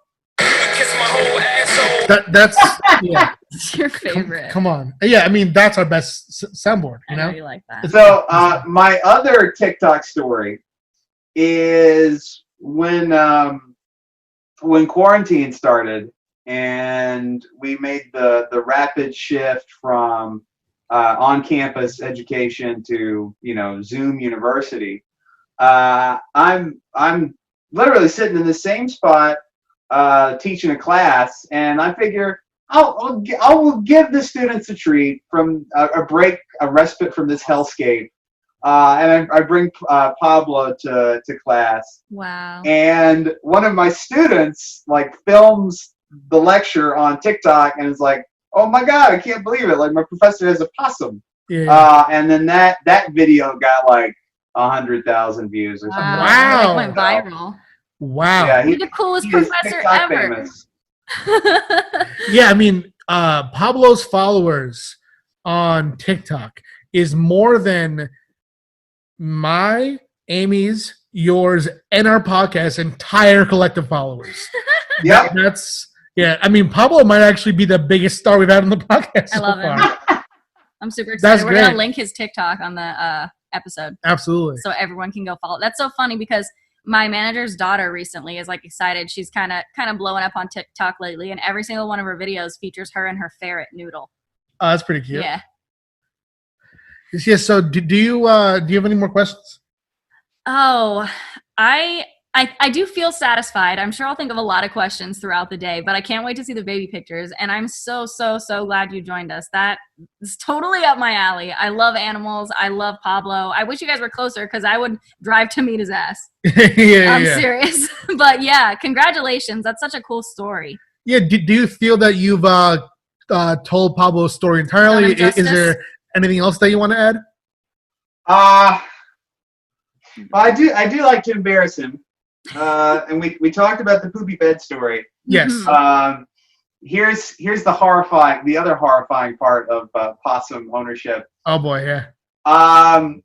that's yeah. It's your favorite. Come on, yeah. I mean, that's our best soundboard. You I know, know you like that. So my other TikTok story is when quarantine started and we made the rapid shift from on-campus education to Zoom University. I'm literally sitting in the same spot teaching a class, and I figure I will give the students a treat from a break, a respite from this hellscape. And I bring Pablo to class. Wow. And one of my students like films the lecture on TikTok and is like, "Oh my God, I can't believe it! Like my professor has a possum." Yeah. And then that video got like 100,000 views or something. Wow. It went viral. Wow. Yeah, You're the coolest is professor TikTok ever. famous. Yeah, I mean, Pablo's followers on TikTok is more than my, Amy's, yours, and our podcast's entire collective followers. Yep. Yeah. I mean, Pablo might actually be the biggest star we've had on the podcast. I love so him. far. I'm super excited. We're great. gonna link his TikTok on the episode, Absolutely. so everyone can go follow. That's so funny because my manager's daughter recently is like excited. She's kind of blowing up on TikTok lately, and every single one of her videos features her and her ferret Noodle. Oh, that's pretty cute. Yeah. Yeah. So, do you have any more questions? Oh, I do feel satisfied. I'm sure I'll think of a lot of questions throughout the day, but I can't wait to see the baby pictures. And I'm so glad you joined us. That is totally up my alley. I love animals. I love Pablo. I wish you guys were closer because I would drive to meet his ass. I'm serious. But yeah, congratulations. That's such a cool story. Yeah. Do you feel that you've told Pablo's story entirely? Is there anything else that you want to add? I do like to embarrass him. And we talked about the poopy bed story. Yes. Here's the other horrifying part of possum ownership. Oh boy, yeah.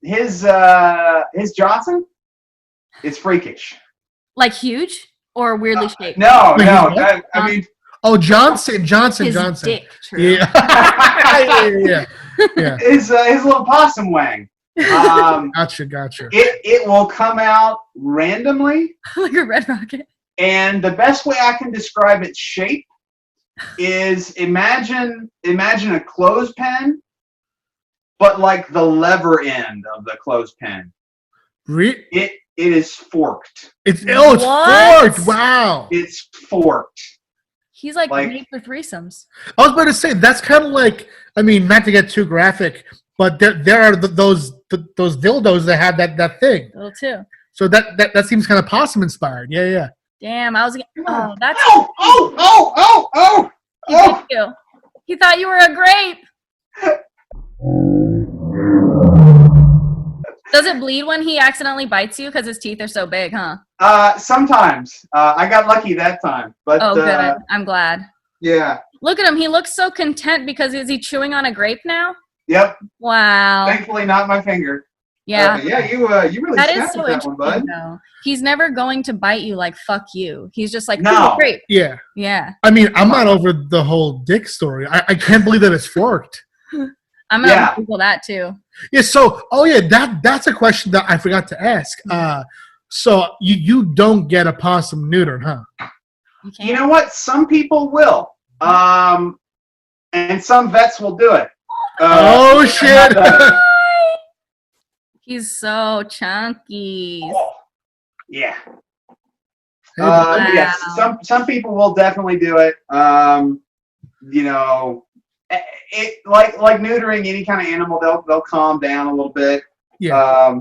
His Johnson is freakish. Like huge or weirdly shaped? No. I mean. Oh, Johnson. His dick, true. Yeah. Yeah. His little possum wang. Gotcha. It will come out randomly. Like a red rocket. And the best way I can describe its shape is imagine a clothespin, but like the lever end of the clothespin. It is forked. It's forked. Wow. It's forked. He's like made for threesomes. I was about to say that's kind of like, I mean, not to get too graphic, but there are those dildos that have that thing. Little too. So that seems kind of possum inspired. Yeah. Damn, I was. Oh, that's. Oh! He bit you. He thought you were a grape. Does it bleed when he accidentally bites you because his teeth are so big, huh? Sometimes. I got lucky that time, but. Oh, good. I'm glad. Yeah. Look at him. He looks so content because is he chewing on a grape now? Yep. Wow. Thankfully, not my finger. Yeah. You really that snapped is so that one, bud. interesting, though. He's never going to bite you like fuck you. He's just like, No. Grape. Yeah. Yeah. I mean, I'm not over the whole dick story. I can't believe that it's forked. I'm gonna Google that too. Yeah. So, that's a question that I forgot to ask. So you don't get a possum neutered, huh? You know what? Some people will. And some vets will do it. Oh shit! He's so chunky. Oh, yeah. Wow. But yes, some people will definitely do it. You know, it like neutering any kind of animal, they'll calm down a little bit. Yeah.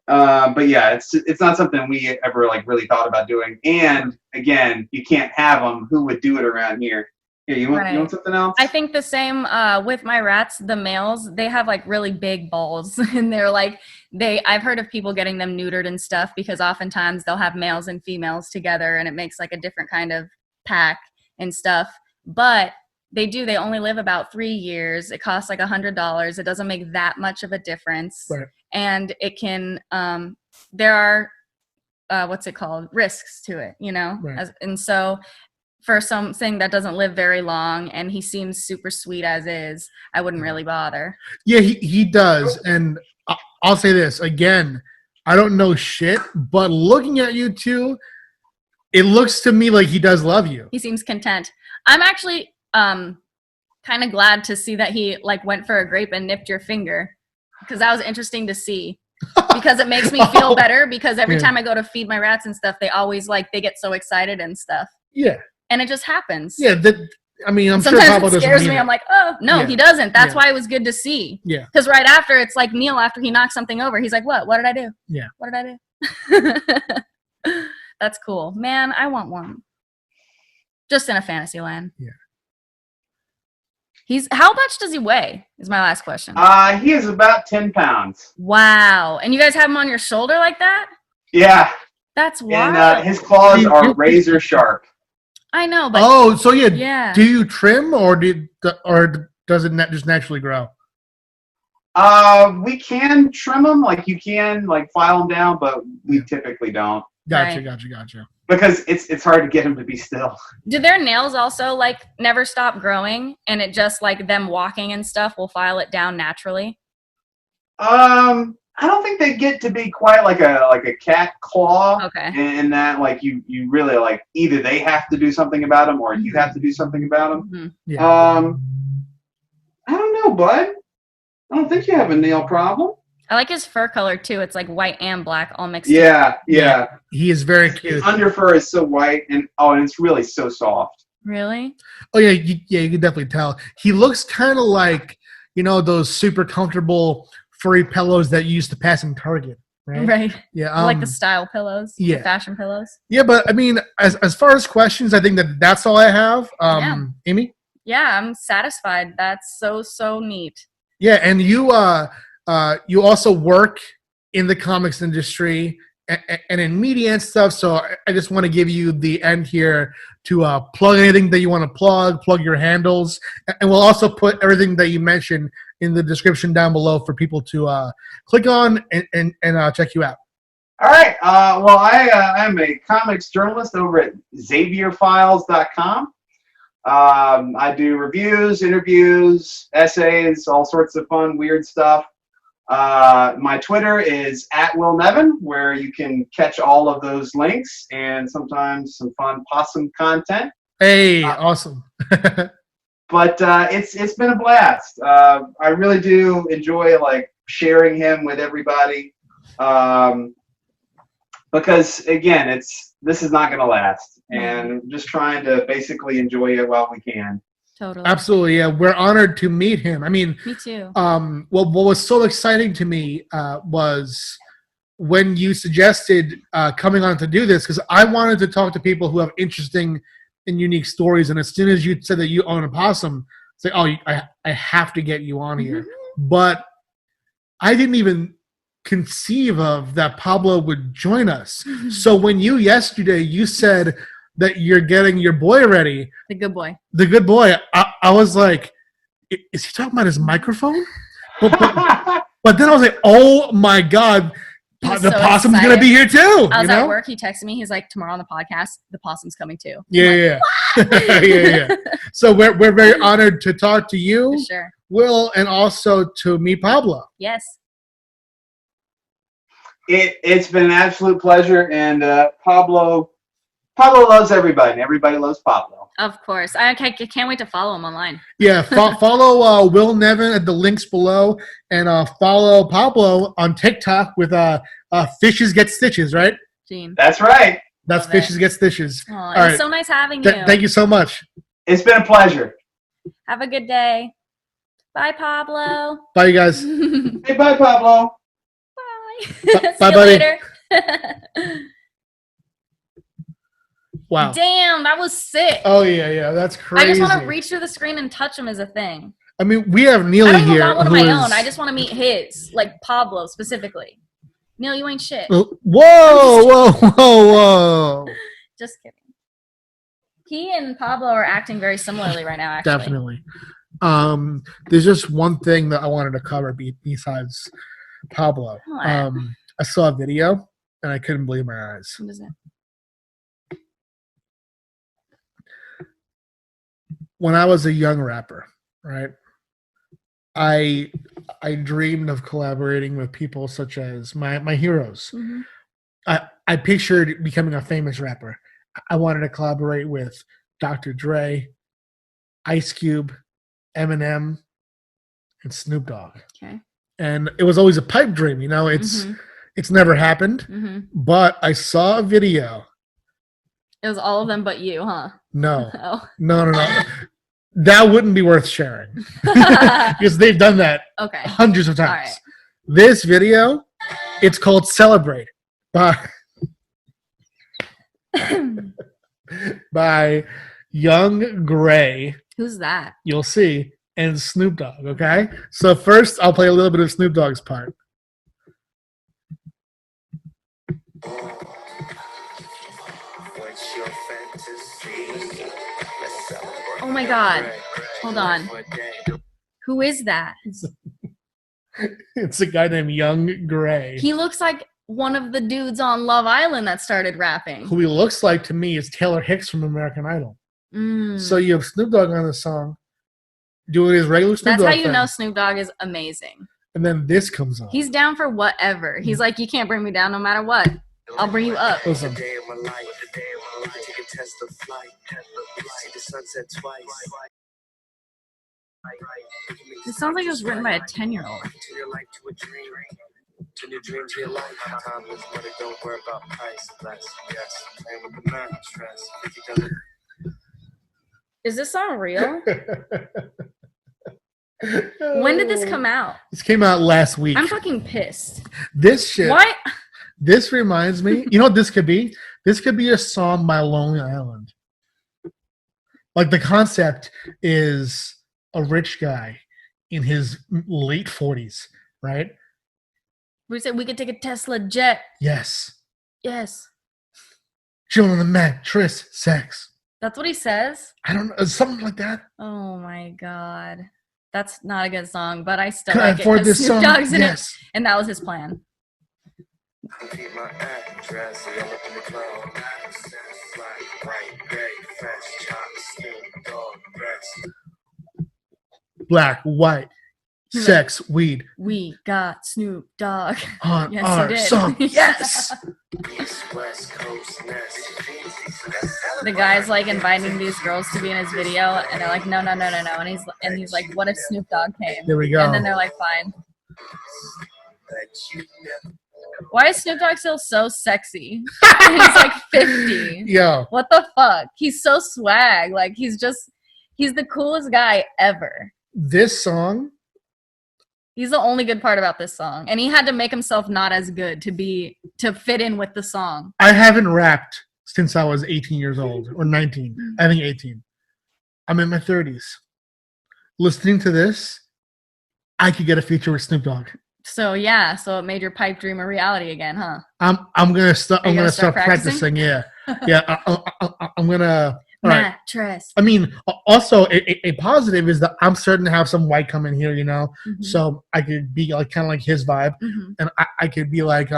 But yeah, it's not something we ever like really thought about doing. And again, you can't have them. Who would do it around here? Here, you want something else? I think the same with my rats. The males, they have like really big balls, and they're like I've heard of people getting them neutered and stuff because oftentimes they'll have males and females together, and it makes like a different kind of pack and stuff. But they only live about 3 years. It costs like $100. It doesn't make that much of a difference. Right. And it can, there are, what's it called? Risks to it, you know? Right. And so for something that doesn't live very long and he seems super sweet as is, I wouldn't really bother. Yeah, he does. And I'll say this again, I don't know shit, but looking at you two, it looks to me like he does love you. He seems content. I'm actually kind of glad to see that he like went for a grape and nipped your finger, because that was interesting to see, because it makes me feel better, because every time I go to feed my rats and stuff, they always like, they get so excited and stuff. Yeah. And it just happens. Yeah. I mean, I'm sometimes sure Pablo it scares me. it. I'm like, oh, no, he doesn't. That's why it was good to see. Yeah. Because right after, it's like Neil, after he knocks something over, he's like, what? What did I do? Yeah. What did I do? That's cool. Man, I want one. Just in a fantasy land. Yeah. How much does he weigh? Is my last question. He is about 10 pounds. Wow. And you guys have him on your shoulder like that? Yeah. That's wild. And his claws are razor sharp. I know, but so yeah. Do you trim or does it just naturally grow? We can trim them, like you can like file them down, but we typically don't. Gotcha. Because it's hard to get them to be still. Do their nails also like never stop growing, and it just like them walking and stuff will file it down naturally? I don't think they get to be quite like a cat claw. Okay. In that, like you really like either they have to do something about them or you have to do something about them. Mm-hmm. Yeah. I don't know, bud. I don't think you have a nail problem. I like his fur color too. It's like white and black all mixed Yeah. He is very cute. His under fur is so white and it's really so soft. Really? Oh yeah, you can definitely tell. He looks kind of like, those super comfortable furry pillows that you used to pass in Target, right? Right. Yeah. Like the style pillows. Yeah. The fashion pillows. Yeah, but I mean, as far as questions, I think that's all I have. Amy? Yeah, I'm satisfied. That's so neat. Yeah, and you also work in the comics industry and in media and stuff, so I just want to give you the end here to plug anything that you want to plug your handles, and we'll also put everything that you mentioned in the description down below for people to click on and check you out. All right. Well, I'm a comics journalist over at XavierFiles.com. I do reviews, interviews, essays, all sorts of fun, weird stuff. My Twitter is @WillNevin, where you can catch all of those links and sometimes some fun possum content. Hey, awesome. But it's been a blast. I really do enjoy like sharing him with everybody. Because again, this is not going to last, and just trying to basically enjoy it while we can. Totally. Absolutely, yeah. We're honored to meet him. I mean, me too. What was so exciting to me was when you suggested coming on to do this, because I wanted to talk to people who have interesting and unique stories. And as soon as you said that you own a possum, say, "Oh, I have to get you on here." Mm-hmm. But I didn't even conceive of that Pablo would join us. Mm-hmm. So when yesterday you said that you're getting your boy ready, the good boy, I was like, is he talking about his microphone? But then I was like, oh my God, the possum's going to be here too. I was at work. He texted me. He's like, tomorrow on the podcast, the possum's coming too. Yeah. Yeah. So we're very honored to talk to you, for sure. Will, and also to meet Pablo. Yes. It's been an absolute pleasure, and Pablo, Pablo loves everybody, and everybody loves Pablo. Of course. I can't wait to follow him online. Yeah, follow Will Nevin at the links below, and follow Pablo on TikTok with Fishes Get Stitches, right? Gene. That's right. That's Love Fishes it. Get Stitches. Oh, All it was right. so nice having you. Thank you so much. It's been a pleasure. Have a good day. Bye, Pablo. Bye, you guys. Hey, bye, Pablo. Bye. Bye, See you buddy. later. Wow. Damn, that was sick. Oh, yeah, that's crazy. I just want to reach through the screen and touch him as a thing. I mean, we have Neely I don't here. want one of who my is- own. I just want to meet his, like Pablo specifically. Neil, you ain't shit. Whoa. Just kidding. He and Pablo are acting very similarly right now, actually. Definitely. There's just one thing that I wanted to cover besides Pablo. What? I saw a video and I couldn't believe my eyes. What is it? When I was a young rapper, right? I dreamed of collaborating with people such as my heroes. Mm-hmm. I pictured becoming a famous rapper. I wanted to collaborate with Dr. Dre, Ice Cube, Eminem, and Snoop Dogg. Okay. And it was always a pipe dream, you know. It's never happened. Mm-hmm. But I saw a video. It was all of them but you, huh? No. Oh. No. That wouldn't be worth sharing. Because they've done that Okay. hundreds of times. All right. This video, it's called Celebrate by Young Gray. Who's that? You'll see. And Snoop Dogg, okay? So first, I'll play a little bit of Snoop Dogg's part. Oh my God. Hold on. Who is that? It's a guy named Young Gray. He looks like one of the dudes on Love Island that started rapping. Who he looks like to me is Taylor Hicks from American Idol. Mm. So you have Snoop Dogg on the song, doing his regular Snoop That's Dogg how you thing. know Snoop Dogg is amazing. And then this comes on. He's down for whatever. He's like, you can't bring me down no matter what. I'll bring you up. Listen. This sounds like it was written by a 10-year-old. Turn your dream to your life. Timeless money, don't worry about price. Less, yes. Playing with the mattress. Is this song real? When did this come out? This came out last week. I'm fucking pissed. This shit. What? This reminds me. You know what this could be? This could be a song by Lonely Island. Like the concept is a rich guy in his late 40s, right? We said we could take a Tesla jet. Yes. Yes. Chilling on the mattress, sex. That's what he says? I don't know. Something like that. Oh my God. That's not a good song, but I still Can I like it afford 'cause this Snoop song? Dogg's in it. Yes. And that was his plan. Keep my address, all up in the cloud. Black, white, gray, fresh, chocolate, Snoop Dogg, breast. Black, white, sex, weed. We got Snoop Dogg. On Yes, our you did. song. Yes. East, West Coast, nest. The guy's like inviting these girls to be in his video, and they're like, no. And he's like, what if Snoop Dogg came? There we go. And then they're like, fine. Why is Snoop Dogg still so sexy? He's like 50. Yo. What the fuck? He's so swag. Like he's the coolest guy ever. This song. He's the only good part about this song. And he had to make himself not as good to fit in with the song. I haven't rapped since I was 18 years old or 19. I think 18. I'm in my 30s. Listening to this, I could get a feature with Snoop Dogg. So yeah, so it made your pipe dream a reality again, huh? I'm gonna start. Are I'm you gonna gonna start start practicing. Yeah. I'm gonna. All right. Mattress. I mean, also a positive is that I'm starting to have some white come in here, you know, Mhm. so I could be like kind of like his vibe, Mhm. and I could be like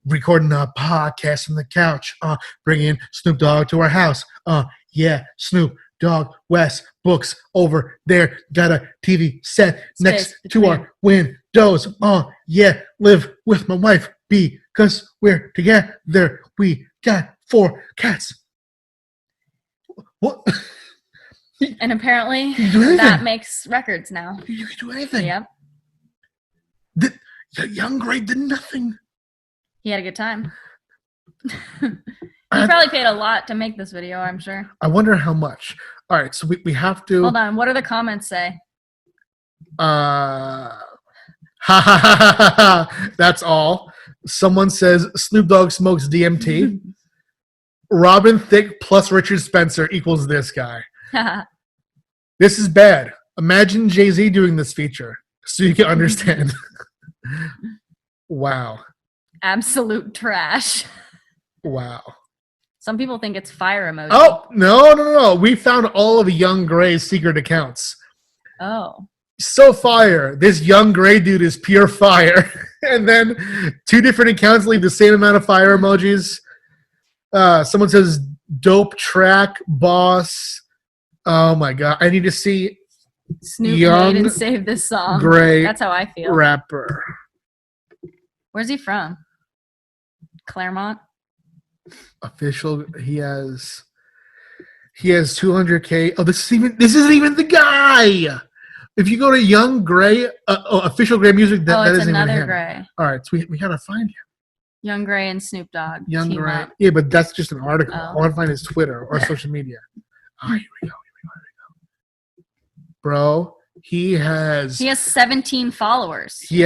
recording a podcast on the couch, bringing Snoop Dogg to our house. Yeah, Snoop Dogg, West Books over there, got a TV set next to our windows. Yeah, live with my wife because we're together. We got 4 cats. What? And apparently You do anything. that makes records now. You can do anything. Yep. Young Gray did nothing. He had a good time. He probably paid a lot to make this video, I'm sure. I wonder how much. All right, so we have to. Hold on. What do the comments say? Ha ha ha ha ha. That's all. Someone says Snoop Dogg smokes DMT. Robin Thicke plus Richard Spencer equals this guy. This is bad. Imagine Jay-Z doing this feature so you can understand. Wow. Absolute trash. Wow. Some people think it's fire emoji. Oh, no. We found all of Young Gray's secret accounts. Oh. So fire. This Young Gray dude is pure fire. And then 2 different accounts leave the same amount of fire emojis. Someone says dope track boss. Oh my god. I need to see Snoop Young made and saved this song. Gray That's how I feel. rapper. Where's he from? Claremont? Official. He has 200K. Oh, this isn't even the guy. If you go to Young Gray, official Gray music, that it's isn't even another him. Gray. All right, so we gotta find him. Young Gray and Snoop Dogg. Young team Gray. up. Yeah, but that's just an article. Oh. I want to find his Twitter or social media. Oh, here we go. Bro, he has 17 followers. he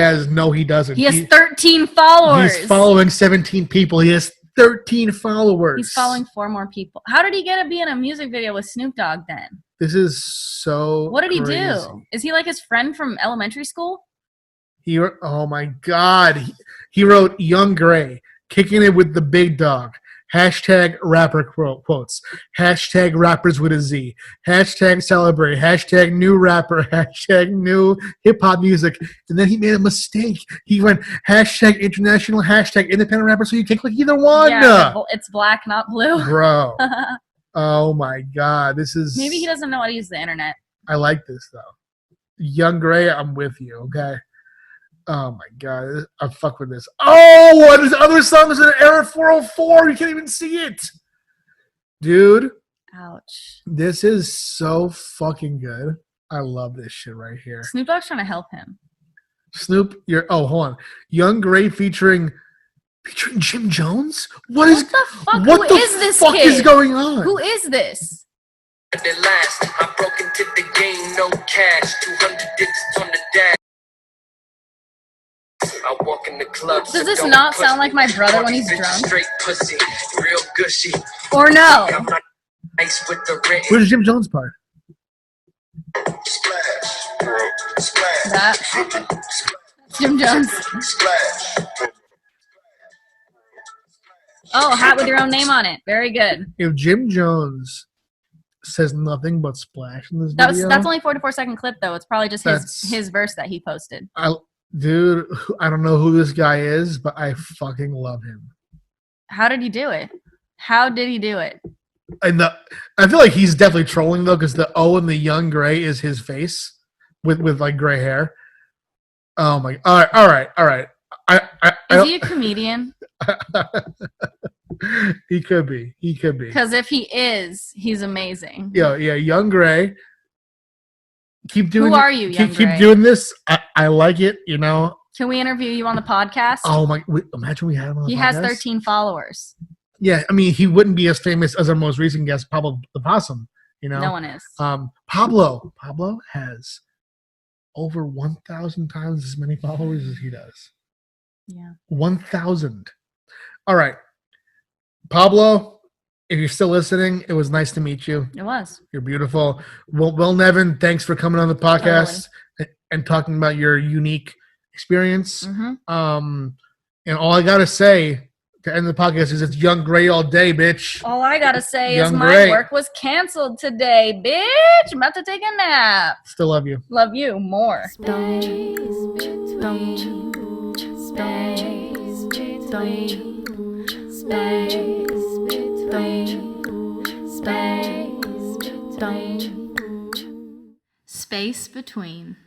doesn't. He has 13 followers. He's following 17 people. He has 13 followers. He's following 4 more people. How did he get to be in a music video with Snoop Dogg then? This is so What did he crazy. do? Is he like his friend from elementary school? Oh my God. He wrote Young Gray, kicking it with the big dog. Hashtag rapper quotes. Hashtag rappers with a Z. Hashtag celebrate. Hashtag new rapper. Hashtag new hip hop music. And then he made a mistake. He went hashtag international, hashtag independent rapper. So you can click either one. Yeah, it's black, not blue. Bro. Oh my God. This is. Maybe he doesn't know how to use the internet. I like this though. Young Gray, I'm with you. Okay. Oh my God, I fuck with this. Oh, and his other song is an Error 404. You can't even see it, dude. Ouch. This is so fucking good. I love this shit right here. Snoop Dogg's trying to help him. Snoop, hold on. Young Gray featuring Jim Jones. What the fuck? What Who the is this fuck kid? is going on? Who is this? At last, I broke into the game, no cash, 200 digits on the dash. I walk in the club. Does this not sound like my brother when he's drunk? Straight pussy, real gushy. Or no? Nice with the ring. Where's Jim Jones part? That. Jim Jones. Oh, hat with your own name on it. Very good. If Jim Jones says nothing but splash in this video. That's only 4 to 4 second clip though. It's probably just his verse that he posted. Dude, I don't know who this guy is, but I fucking love him. How did he do it? How did he do it? And I feel like he's definitely trolling though, because the O in the Young Gray is his face with like gray hair. Oh my! All right. Is he a comedian? He could be. Because if he is, he's amazing. Yeah. Young Gray. Keep doing. Who are you, Young Gray? Keep doing this. I like it. You know. Can we interview you on the podcast? Oh my! Imagine we had him on the podcast. He has 13 followers. Yeah, I mean, he wouldn't be as famous as our most recent guest, Pablo the Possum. You know, no one is. Pablo has over 1,000 times as many followers as he does. Yeah, 1,000. All right, Pablo, if you're still listening, it was nice to meet you. It was. You're beautiful. Will Nevin, thanks for coming on the podcast and talking about your unique experience. Mm-hmm. And all I gotta say to end the podcast is it's Young Gray all day, bitch. All I gotta say is Young my Gray. work was canceled today, bitch. I'm about to take a nap. Still love you. Love you more. Space between.